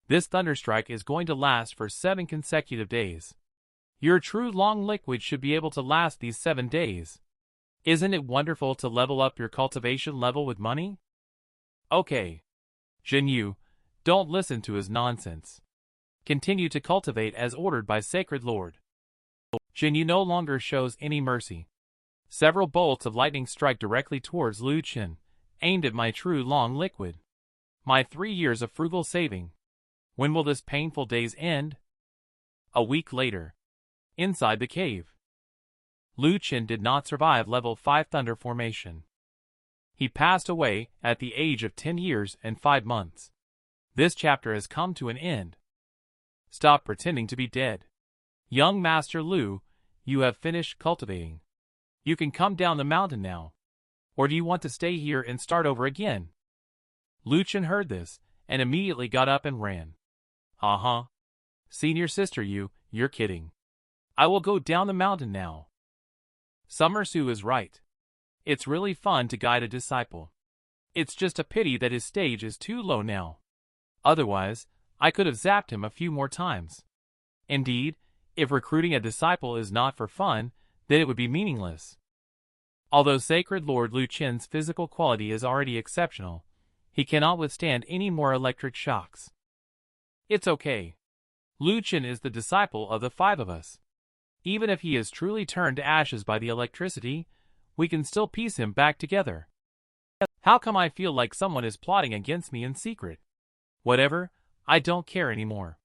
This thunderstrike is going to last for 7 consecutive days. Your true long liquid should be able to last these 7 days. Isn't it wonderful to level up your cultivation level with money? Okay. Jinyu, don't listen to his nonsense. Continue to cultivate as ordered by Sacred Lord. Jinyu no longer shows any mercy. Several bolts of lightning strike directly towards Lu Chen, aimed at my true long liquid. My 3 years of frugal saving. When will this painful days end? A week later. Inside the cave. Lu Chen did not survive level 5 thunder formation. He passed away at the age of 10 years and 5 months. This chapter has come to an end. Stop pretending to be dead. Young Master Lu, you have finished cultivating. You can come down the mountain now. Or do you want to stay here and start over again? Lu Chen heard this, and immediately got up and ran. Senior sister you're kidding. I will go down the mountain now. Summer Su is right. It's really fun to guide a disciple. It's just a pity that his stage is too low now. Otherwise, I could have zapped him a few more times. Indeed, if recruiting a disciple is not for fun, then it would be meaningless. Although Sacred Lord Lu Chen's physical quality is already exceptional, he cannot withstand any more electric shocks. It's okay. Lu Chen is the disciple of the 5 of us. Even if he is truly turned to ashes by the electricity, we can still piece him back together. How come I feel like someone is plotting against me in secret? Whatever, I don't care anymore.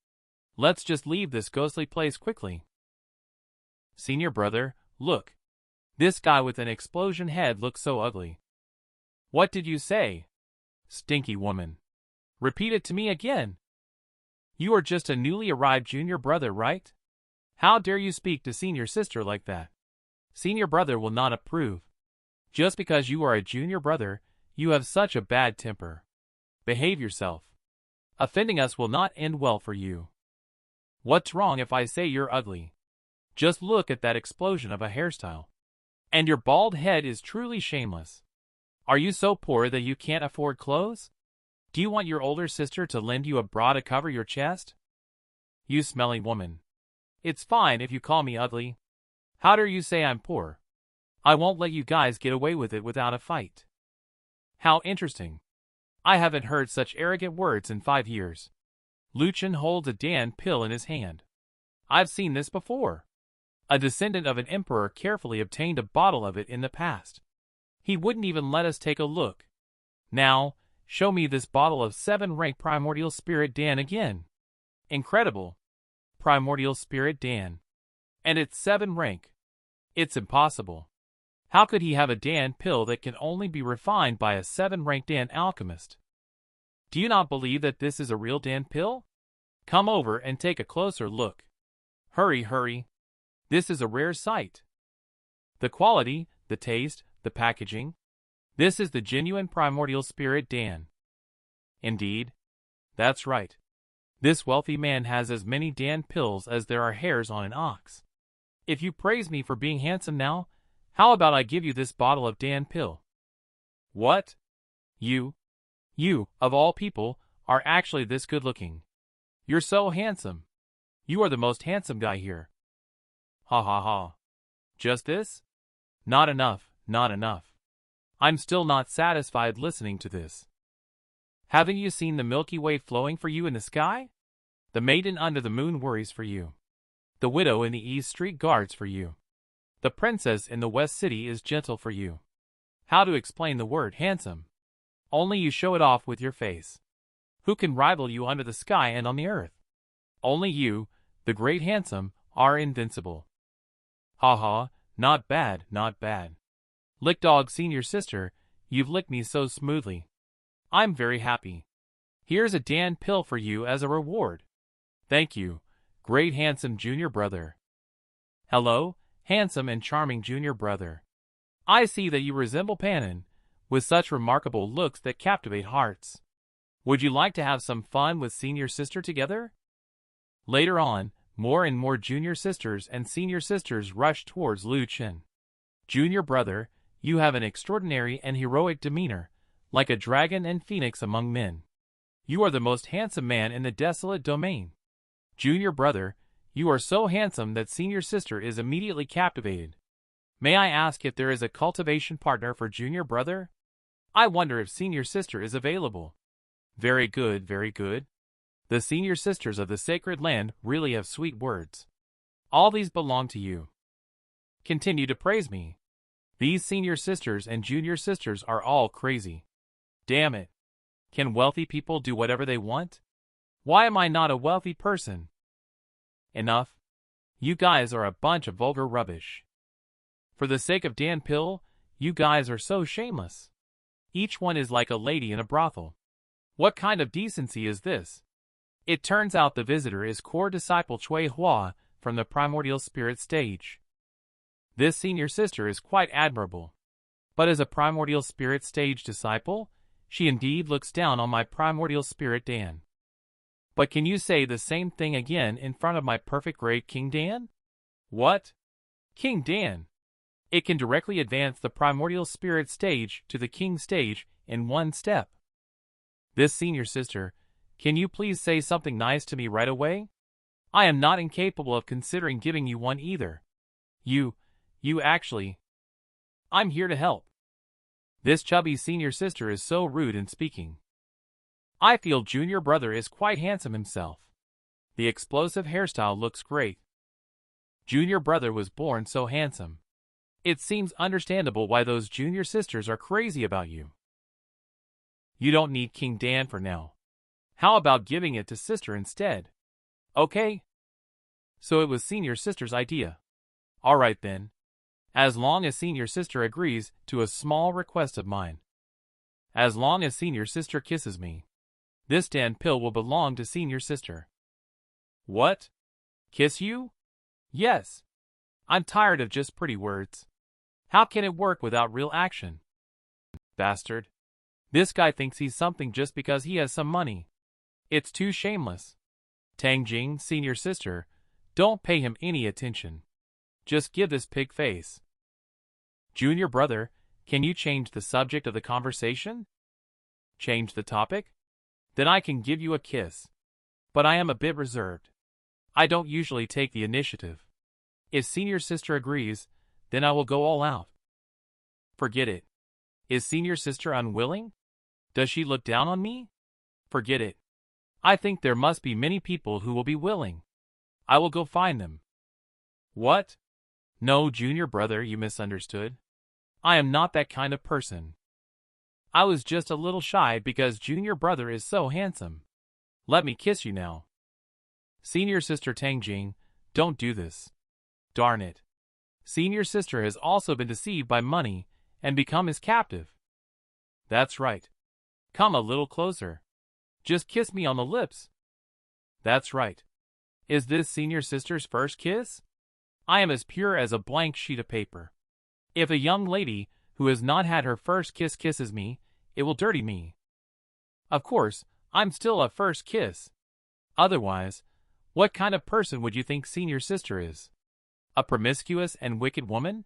Let's just leave this ghostly place quickly. Senior brother, look. This guy with an explosion head looks so ugly. What did you say? Stinky woman. Repeat it to me again. You are just a newly arrived junior brother, right? How dare you speak to senior sister like that? Senior brother will not approve. Just because you are a junior brother, you have such a bad temper. Behave yourself. Offending us will not end well for you. What's wrong if I say you're ugly? Just look at that explosion of a hairstyle. And your bald head is truly shameless. Are you so poor that you can't afford clothes? Do you want your older sister to lend you a bra to cover your chest? You smelly woman. It's fine if you call me ugly. How dare you say I'm poor? I won't let you guys get away with it without a fight. How interesting. I haven't heard such arrogant words in 5 years. Lu Chen holds a Dan pill in his hand. I've seen this before. A descendant of an emperor carefully obtained a bottle of it in the past. He wouldn't even let us take a look. Now, show me this bottle of 7-rank primordial spirit Dan again. Incredible. Primordial spirit Dan. And it's 7 rank. It's impossible. How could he have a Dan pill that can only be refined by a 7-rank Dan alchemist? Do you not believe that this is a real Dan pill? Come over and take a closer look. Hurry, hurry. This is a rare sight. The quality, the taste, the packaging. This is the genuine primordial spirit Dan. Indeed. That's right. This wealthy man has as many Dan pills as there are hairs on an ox. If you praise me for being handsome now, how about I give you this bottle of Dan pill? What? You, of all people, are actually this good looking. You're so handsome. You are the most handsome guy here. Ha ha ha. Just this? Not enough, not enough. I'm still not satisfied listening to this. Haven't you seen the Milky Way flowing for you in the sky? The maiden under the moon worries for you. The widow in the east street guards for you. The princess in the west city is gentle for you. How to explain the word handsome? Only you show it off with your face. Who can rival you under the sky and on the earth? Only you, the great handsome, are invincible. Ha ha, not bad, not bad. Lick dog senior sister, you've licked me so smoothly. I'm very happy. Here's a Dan pill for you as a reward. Thank you, great handsome junior brother. Hello, handsome and charming junior brother. I see that you resemble Panin, with such remarkable looks that captivate hearts. Would you like to have some fun with senior sister together? Later on, more and more junior sisters and senior sisters rushed towards Lu Chen. Junior brother, you have an extraordinary and heroic demeanor, like a dragon and phoenix among men. You are the most handsome man in the desolate domain. Junior brother, you are so handsome that senior sister is immediately captivated. May I ask if there is a cultivation partner for junior brother? I wonder if senior sister is available. Very good, very good. The senior sisters of the sacred land really have sweet words. All these belong to you. Continue to praise me. These senior sisters and junior sisters are all crazy. Damn it. Can wealthy people do whatever they want? Why am I not a wealthy person? Enough. You guys are a bunch of vulgar rubbish. For the sake of Dan Pill, you guys are so shameless. Each one is like a lady in a brothel. What kind of decency is this? It turns out the visitor is core disciple Cui Hua from the primordial spirit stage. This senior sister is quite admirable. But as a primordial spirit stage disciple, she indeed looks down on my primordial spirit Dan. But can you say the same thing again in front of my perfect great King Dan? What? King Dan? It can directly advance the primordial spirit stage to the king stage in one step. This senior sister, can you please say something nice to me right away? I am not incapable of considering giving you one either. You actually. I'm here to help. This chubby senior sister is so rude in speaking. I feel junior brother is quite handsome himself. The explosive hairstyle looks great. Junior brother was born so handsome. It seems understandable why those junior sisters are crazy about you. You don't need King Dan for now. How about giving it to sister instead? Okay? So it was senior sister's idea. Alright then. As long as senior sister agrees to a small request of mine. As long as senior sister kisses me. This Dan pill will belong to senior sister. What? Kiss you? Yes. I'm tired of just pretty words. How can it work without real action? Bastard. This guy thinks he's something just because he has some money. It's too shameless. Tangjing, senior sister, don't pay him any attention. Just give this pig face. Junior brother, can you change the subject of the conversation? Change the topic? Then I can give you a kiss. But I am a bit reserved. I don't usually take the initiative. If senior sister agrees, then I will go all out. Forget it. Is senior sister unwilling? Does she look down on me? Forget it. I think there must be many people who will be willing. I will go find them. What? No, junior brother, you misunderstood. I am not that kind of person. I was just a little shy because junior brother is so handsome. Let me kiss you now. Senior sister Tangjing, don't do this. Darn it. Senior sister has also been deceived by money and become his captive. That's right. Come a little closer. Just kiss me on the lips. That's right. Is this senior sister's first kiss? I am as pure as a blank sheet of paper. If a young lady who has not had her first kiss kisses me, it will dirty me. Of course, I'm still a first kiss. Otherwise, what kind of person would you think senior sister is? A promiscuous and wicked woman?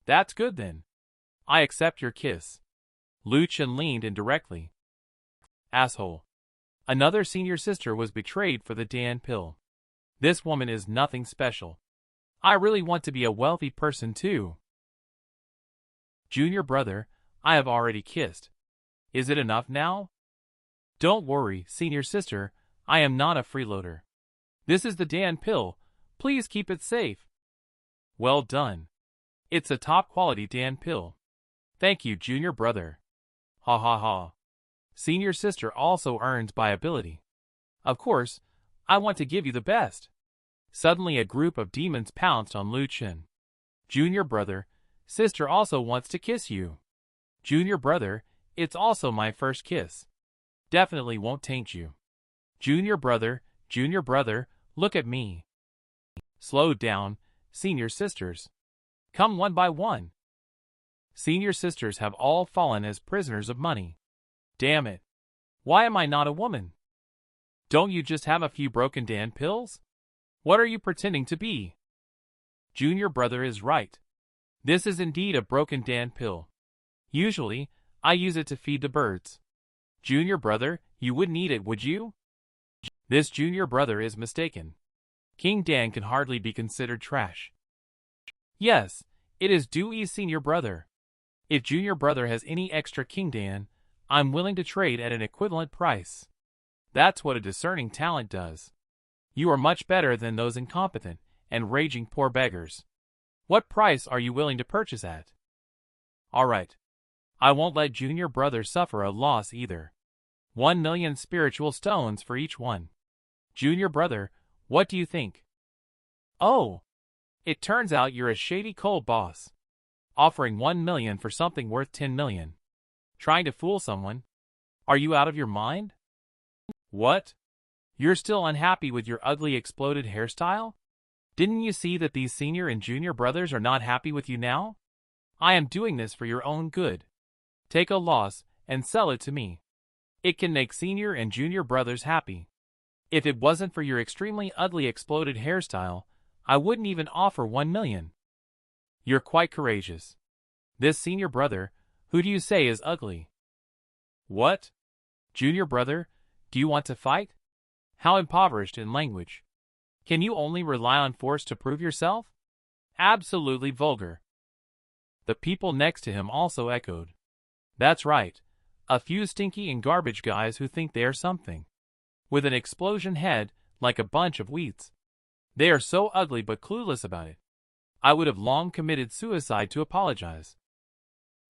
That's good then. I accept your kiss. Lu Chen leaned in directly. Asshole. Another senior sister was betrayed for the Dan pill. This woman is nothing special. I really want to be a wealthy person too. Junior brother, I have already kissed. Is it enough now? Don't worry, senior sister, I am not a freeloader. This is the Dan pill, please keep it safe. Well done. It's a top quality Dan pill. Thank you, junior brother. Ha ha ha. Senior sister also earns by ability. Of course, I want to give you the best. Suddenly a group of demons pounced on Lu Chen. Junior brother, sister also wants to kiss you. Junior brother, it's also my first kiss. Definitely won't taint you. Junior brother, look at me. Slow down, senior sisters. Come one by one. Senior sisters have all fallen as prisoners of money. Damn it. Why am I not a woman? Don't you just have a few broken Dan pills? What are you pretending to be? Junior brother is right. This is indeed a broken Dan pill. Usually, I use it to feed the birds. Junior brother, you wouldn't eat it, would you? This junior brother is mistaken. King Dan can hardly be considered trash. Yes, it is Dewey's senior brother. If junior brother has any extra King Dan, I'm willing to trade at an equivalent price. That's what a discerning talent does. You are much better than those incompetent and raging poor beggars. What price are you willing to purchase at? All right. I won't let junior brother suffer a loss either. 1 million spiritual stones for each one. Junior brother, what do you think? Oh, it turns out you're a shady coal boss. Offering 1 million for something worth 10 million. Trying to fool someone? Are you out of your mind? What? You're still unhappy with your ugly exploded hairstyle? Didn't you see that these senior and junior brothers are not happy with you now? I am doing this for your own good. Take a loss and sell it to me. It can make senior and junior brothers happy. If it wasn't for your extremely ugly exploded hairstyle, I wouldn't even offer 1 million. You're quite courageous. This senior brother, who do you say is ugly? What? Junior brother, do you want to fight? How impoverished in language. Can you only rely on force to prove yourself? Absolutely vulgar. The people next to him also echoed. That's right. A few stinky and garbage guys who think they are something. With an explosion head, like a bunch of weeds. They are so ugly but clueless about it. I would have long committed suicide to apologize.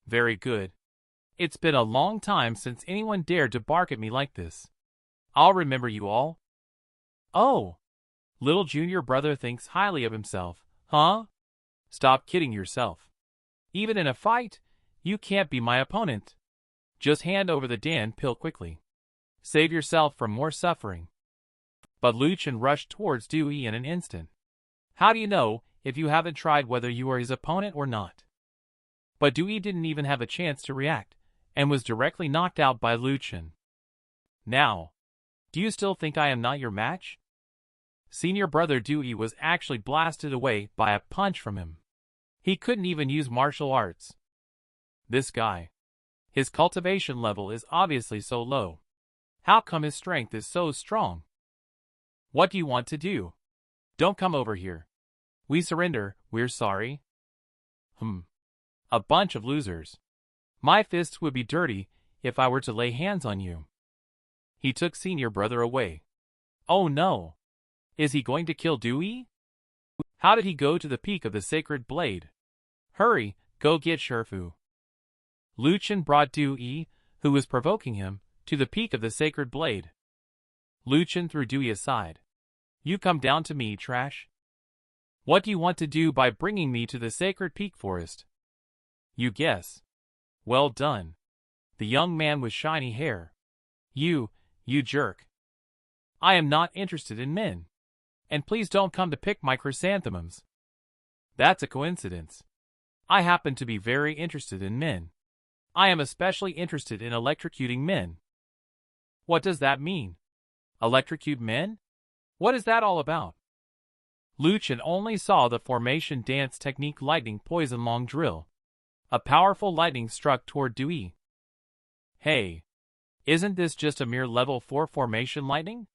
Very good. It's been a long time since anyone dared to bark at me like this. I'll remember you all. Oh! Little junior brother thinks highly of himself, huh? Stop kidding yourself. Even in a fight, you can't be my opponent. Just hand over the Dan pill quickly. Save yourself from more suffering. But Lu Chen rushed towards Dewey in an instant. How do you know if you haven't tried whether you are his opponent or not? But Dewey didn't even have a chance to react, and was directly knocked out by Lu Chen. Now, do you still think I am not your match? Senior brother Dewey was actually blasted away by a punch from him. He couldn't even use martial arts. This guy. His cultivation level is obviously so low. How come his strength is so strong? What do you want to do? Don't come over here. We surrender, we're sorry. A bunch of losers. My fists would be dirty if I were to lay hands on you. He took senior brother away. Oh no! Is he going to kill Dewey? How did he go to the peak of the sacred blade? Hurry, go get Shifu. Lu Chen brought Dewey, who was provoking him, to the peak of the sacred blade. Lu Chen threw Dewey aside. You come down to me, trash. What do you want to do by bringing me to the sacred peak forest? You guess. Well done. The young man with shiny hair. You jerk. I am not interested in men. And please don't come to pick my chrysanthemums. That's a coincidence. I happen to be very interested in men. I am especially interested in electrocuting men. What does that mean? Electrocute men? What is that all about? Lu Chen only saw the formation dance technique lightning poison long drill. A powerful lightning struck toward Dewey. Hey, isn't this just a mere level 4 formation lightning?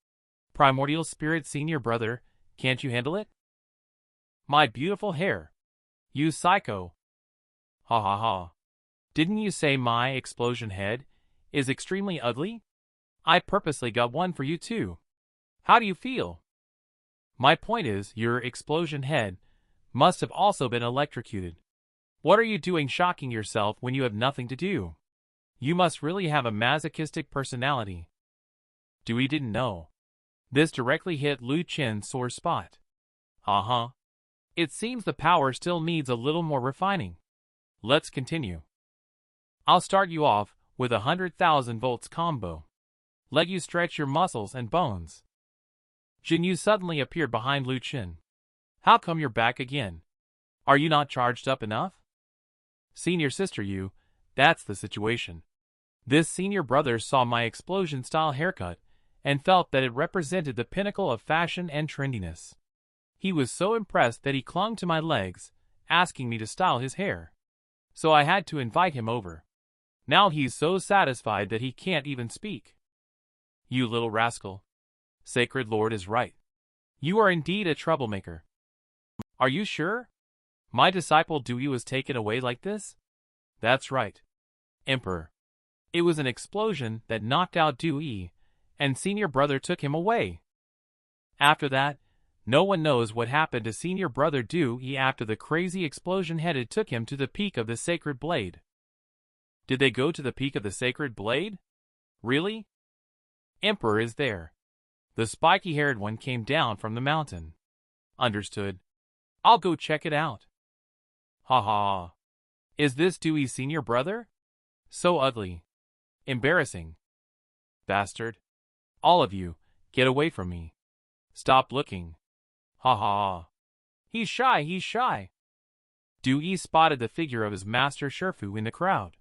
Primordial spirit senior brother, can't you handle it? My beautiful hair. You psycho. Ha ha ha. Didn't you say my explosion head is extremely ugly? I purposely got one for you too. How do you feel? My point is, your explosion head must have also been electrocuted. What are you doing shocking yourself when you have nothing to do? You must really have a masochistic personality. Dewey didn't know. This directly hit Lu Chen's sore spot. It seems the power still needs a little more refining. Let's continue. I'll start you off with 100,000 volts combo. Let you stretch your muscles and bones. Jinyu suddenly appeared behind Lu Chen. How come you're back again? Are you not charged up enough? Senior sister you, that's the situation. This senior brother saw my explosion-style haircut and felt that it represented the pinnacle of fashion and trendiness. He was so impressed that he clung to my legs, asking me to style his hair. So I had to invite him over. Now he's so satisfied that he can't even speak. You little rascal. Sacred Lord is right. You are indeed a troublemaker. Are you sure? My disciple Dewey was taken away like this? That's right. Emperor. It was an explosion that knocked out Dewey, and senior brother took him away. After that, no one knows what happened to senior brother Dewey after the crazy explosion headed took him to the peak of the sacred blade. Did they go to the peak of the sacred blade? Really? Emperor is there. The spiky-haired one came down from the mountain. Understood. I'll go check it out. Ha ha. Is this Dewey's senior brother? So ugly. Embarrassing. Bastard. All of you, get away from me. Stop looking. Ha ha. He's shy. Dewey spotted the figure of his master Shifu in the crowd.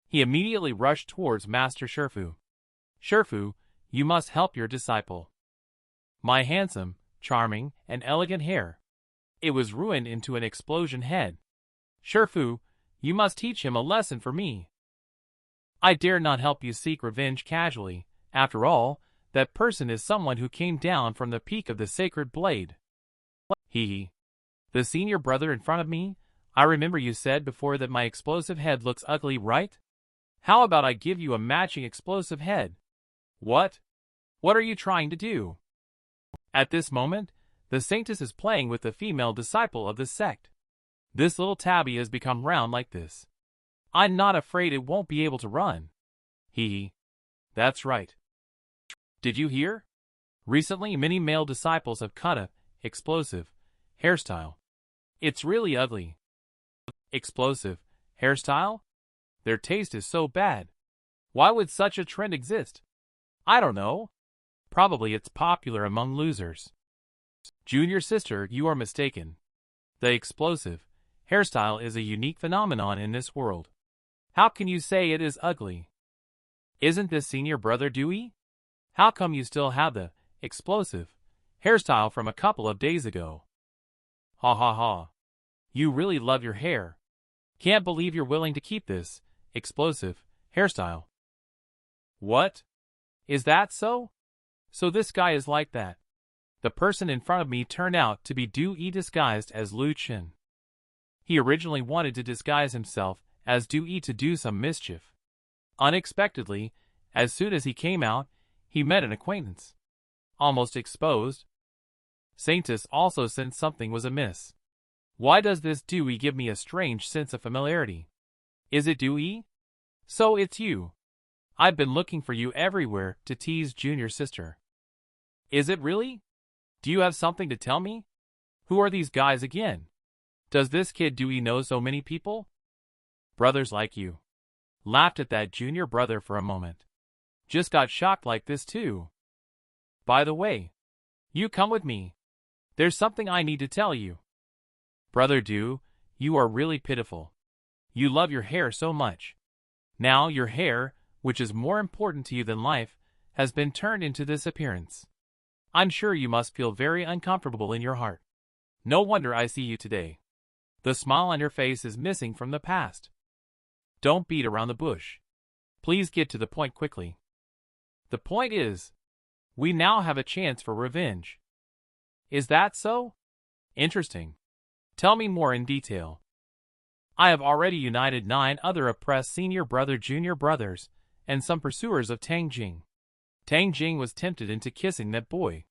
He immediately rushed towards Master Shifu. Shifu, you must help your disciple. My handsome, charming, and elegant hair. It was ruined into an explosion head. Shifu, you must teach him a lesson for me. I dare not help you seek revenge casually. After all, that person is someone who came down from the peak of the sacred blade. Hee. The senior brother in front of me? I remember you said before that my explosive head looks ugly, right? How about I give you a matching explosive head? What? What are you trying to do? At this moment, The saintess is playing with the female disciple of this sect. This little tabby has become round like this. I'm not afraid it won't be able to run. Hee. That's right. Did you hear? Recently, many male disciples have cut a explosive hairstyle. It's really ugly. Explosive hairstyle? Their taste is so bad. Why would such a trend exist? I don't know. Probably it's popular among losers. Junior sister, you are mistaken. The explosive hairstyle is a unique phenomenon in this world. How can you say it is ugly? Isn't this senior brother Dewey? How come you still have the explosive hairstyle from a couple of days ago? Ha ha ha. You really love your hair. Can't believe you're willing to keep this explosive hairstyle. What? Is that so? So this guy is like that. The person in front of me turned out to be Dewey disguised as Lu Chen. He originally wanted to disguise himself as Dewey to do some mischief. Unexpectedly, as soon as he came out, he met an acquaintance. Almost exposed. Saintess also sensed something was amiss. Why does this Dewey give me a strange sense of familiarity? Is it Dewey? So it's you. I've been looking for you everywhere to tease junior sister. Is it really? Do you have something to tell me? Who are these guys again? Does this kid Dewey know so many people? Brothers like you. Laughed at that junior brother for a moment. Just got shocked like this too. By the way, you come with me. There's something I need to tell you. Brother Dew, you are really pitiful. You love your hair so much. Now your hair, which is more important to you than life, has been turned into this appearance. I'm sure you must feel very uncomfortable in your heart. No wonder I see you today. The smile on your face is missing from the past. Don't beat around the bush. Please get to the point quickly. The point is, we now have a chance for revenge. Is that so? Interesting. Tell me more in detail. I have already united 9 other oppressed senior brother junior brothers and some pursuers of Tang Jing. Tang Jing was tempted into kissing that boy.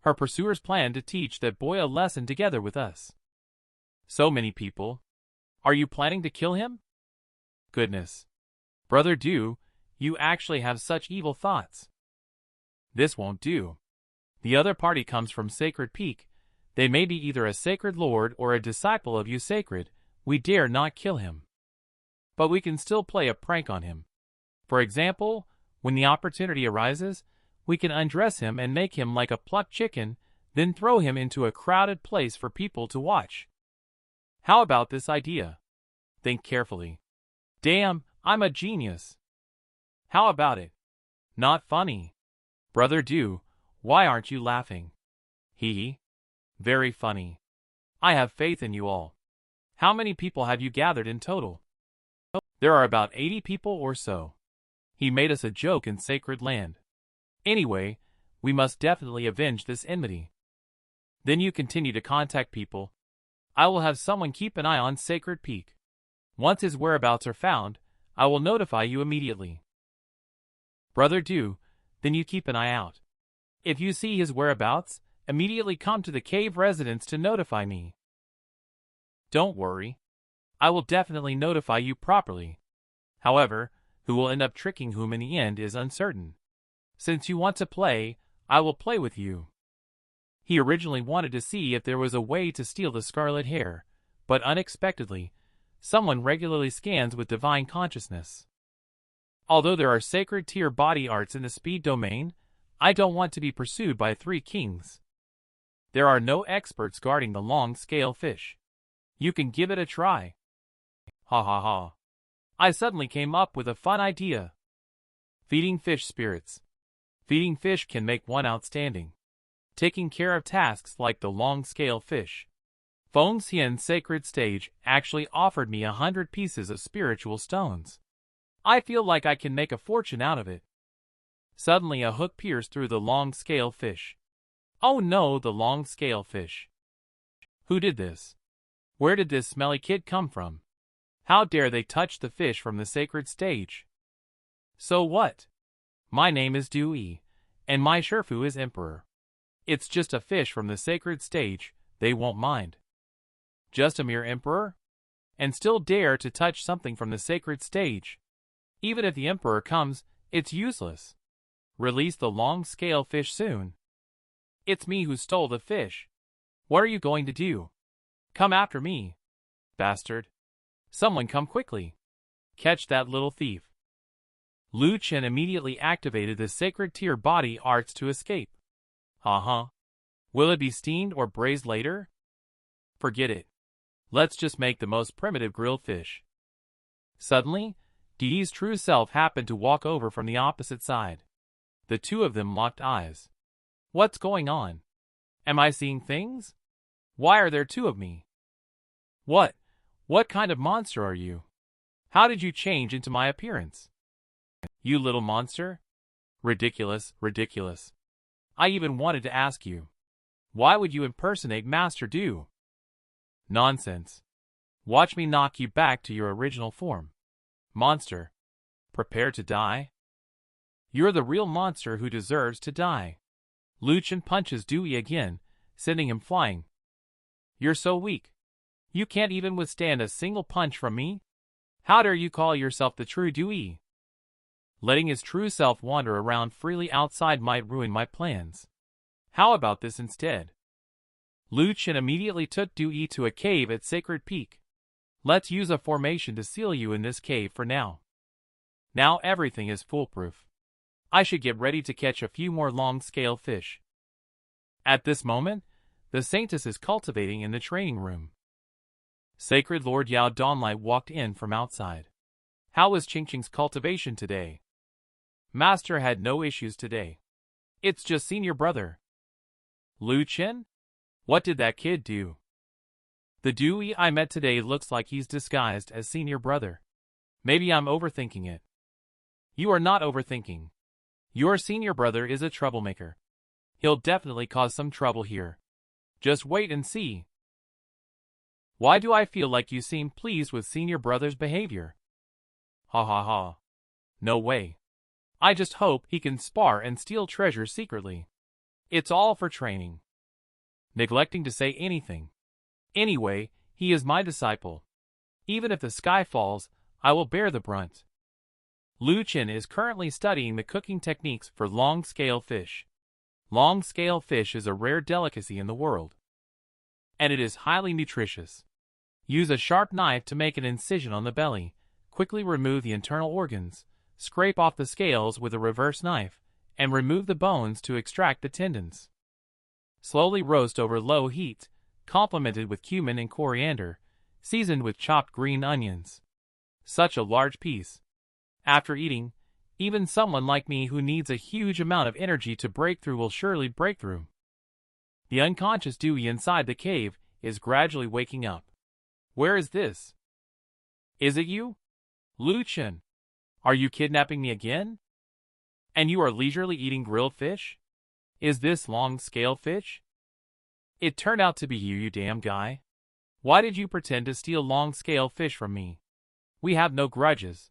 Her pursuers planned to teach that boy a lesson together with us. So many people. Are you planning to kill him? Goodness. Brother Dew, you actually have such evil thoughts. This won't do. The other party comes from Sacred Peak. They may be either a sacred lord or a disciple of you sacred. We dare not kill him. But we can still play a prank on him. For example, when the opportunity arises, we can undress him and make him like a plucked chicken, then throw him into a crowded place for people to watch. How about this idea? Think carefully. Damn, I'm a genius. How about it? Not funny. Brother Dew, why aren't you laughing? Hee. Very funny. I have faith in you all. How many people have you gathered in total? There are about 80 people or so. He made us a joke in sacred land. Anyway, we must definitely avenge this enmity. Then you continue to contact people. I will have someone keep an eye on Sacred Peak. Once his whereabouts are found, I will notify you immediately. Brother Dew, then you keep an eye out. If you see his whereabouts, immediately come to the cave residence to notify me. Don't worry. I will definitely notify you properly. However, who will end up tricking whom in the end is uncertain. Since you want to play, I will play with you. He originally wanted to see if there was a way to steal the scarlet hair, but unexpectedly, someone regularly scans with divine consciousness. Although there are sacred tier body arts in the speed domain, I don't want to be pursued by 3 kings. There are no experts guarding the long-scale fish. You can give it a try. Ha ha ha. I suddenly came up with a fun idea. Feeding fish spirits. Feeding fish can make one outstanding. Taking care of tasks like the long-scale fish. Feng Xian's sacred stage actually offered me 100 pieces of spiritual stones. I feel like I can make a fortune out of it. Suddenly a hook pierced through the long-scale fish. Oh no, the long-scale fish. Who did this? Where did this smelly kid come from? How dare they touch the fish from the sacred stage? So what? My name is Dewey, and my Shifu is Emperor. It's just a fish from the sacred stage, they won't mind. Just a mere emperor? And still dare to touch something from the sacred stage. Even if the emperor comes, it's useless. Release the long-scale fish soon. It's me who stole the fish. What are you going to do? Come after me, bastard. Someone come quickly. Catch that little thief. Lu Chen immediately activated the sacred tier body arts to escape. Will it be steamed or braised later? Forget it. Let's just make the most primitive grilled fish. Suddenly, Dee's true self happened to walk over from the opposite side. The two of them locked eyes. What's going on? Am I seeing things? Why are there two of me? What kind of monster are you? How did you change into my appearance? You little monster? Ridiculous, ridiculous. I even wanted to ask you. Why would you impersonate Master Du? Nonsense. Watch me knock you back to your original form. Monster. Prepare to die? You're the real monster who deserves to die. Lu Chen punches Dewey again, sending him flying. You're so weak. You can't even withstand a single punch from me? How dare you call yourself the true Dewey? Letting his true self wander around freely outside might ruin my plans. How about this instead? Lu Chen immediately took Dewey to a cave at Sacred Peak. Let's use a formation to seal you in this cave for now. Now everything is foolproof. I should get ready to catch a few more long-scale fish. At this moment, the Saintess is cultivating in the training room. Sacred Lord Yao Donlai walked in from outside. How was Qingqing's cultivation today? Master had no issues today. It's just senior brother. Lu Chen? What did that kid do? The Dewey I met today looks like he's disguised as senior brother. Maybe I'm overthinking it. You are not overthinking. Your senior brother is a troublemaker. He'll definitely cause some trouble here. Just wait and see. Why do I feel like you seem pleased with senior brother's behavior? Ha ha ha. No way. I just hope he can spar and steal treasure secretly. It's all for training. Neglecting to say anything. Anyway, he is my disciple. Even if the sky falls, I will bear the brunt. Lu Chen is currently studying the cooking techniques for long-scale fish. Long-scale fish is a rare delicacy in the world. And it is highly nutritious. Use a sharp knife to make an incision on the belly, quickly remove the internal organs, scrape off the scales with a reverse knife, and remove the bones to extract the tendons. Slowly roast over low heat, complemented with cumin and coriander, seasoned with chopped green onions. Such a large piece. After eating, even someone like me who needs a huge amount of energy to break through will surely break through. The unconscious Dewey inside the cave is gradually waking up. Where is this? Is it you? Lu Chen. Are you kidnapping me again? And you are leisurely eating grilled fish? Is this long-scale fish? It turned out to be you, you damn guy. Why did you pretend to steal long-scale fish from me? We have no grudges.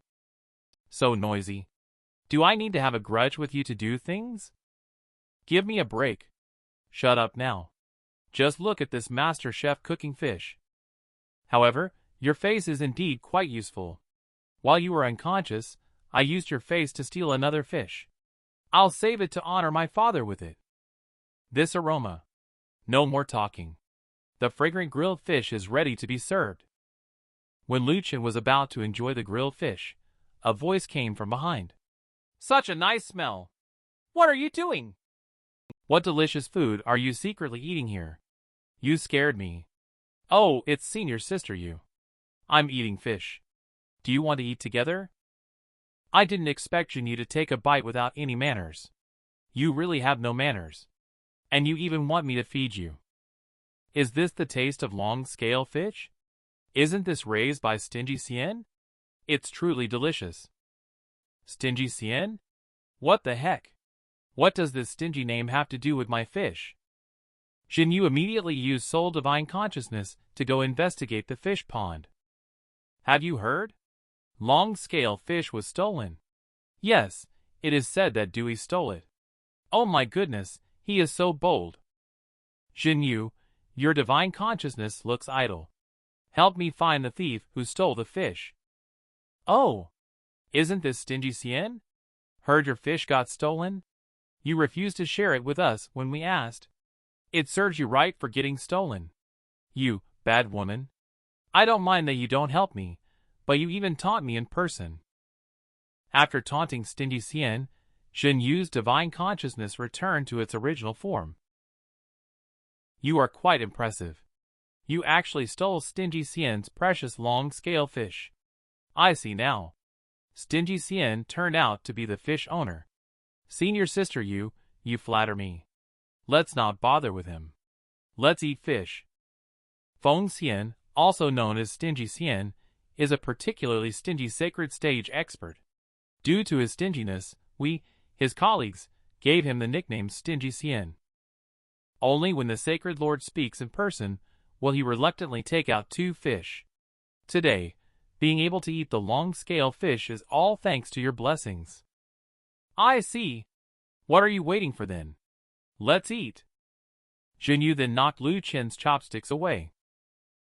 So noisy. Do I need to have a grudge with you to do things? Give me a break. Shut up now. Just look at this master chef cooking fish. However, your face is indeed quite useful. While you were unconscious, I used your face to steal another fish. I'll save it to honor my father with it. This aroma. No more talking. The fragrant grilled fish is ready to be served. When Lu Chen was about to enjoy the grilled fish, a voice came from behind. Such a nice smell. What are you doing? What delicious food are you secretly eating here? You scared me. Oh, it's senior sister you. I'm eating fish. Do you want to eat together? I didn't expect you to take a bite without any manners. You really have no manners. And you even want me to feed you. Is this the taste of long-scale fish? Isn't this raised by Stingy Cien? It's truly delicious. Stingy Cien? What the heck? What does this stingy name have to do with my fish? Jin Yu immediately used Soul Divine Consciousness to go investigate the fish pond. Have you heard? Long-scale fish was stolen. Yes, it is said that Dewey stole it. Oh my goodness, he is so bold. Xinyu, your divine consciousness looks idle. Help me find the thief who stole the fish. Oh, isn't this stingy Xian? Heard your fish got stolen? You refused to share it with us when we asked. It serves you right for getting stolen. You, bad woman. I don't mind that you don't help me, but you even taunt me in person. After taunting stingy Xian, Xinyu's divine consciousness returned to its original form. You are quite impressive. You actually stole stingy Xian's precious long-scale fish. I see now. Stingy Xian turned out to be the fish owner. Senior sister you flatter me. Let's not bother with him. Let's eat fish. Feng Xian, also known as Stingy Xian, is a particularly stingy sacred stage expert. Due to his stinginess, we, his colleagues, gave him the nickname Stingy Xian. Only when the sacred lord speaks in person will he reluctantly take out 2 fish. Today, being able to eat the long-scale fish is all thanks to your blessings. I see. What are you waiting for then? Let's eat. Xinyu then knocked Lu Chen's chopsticks away.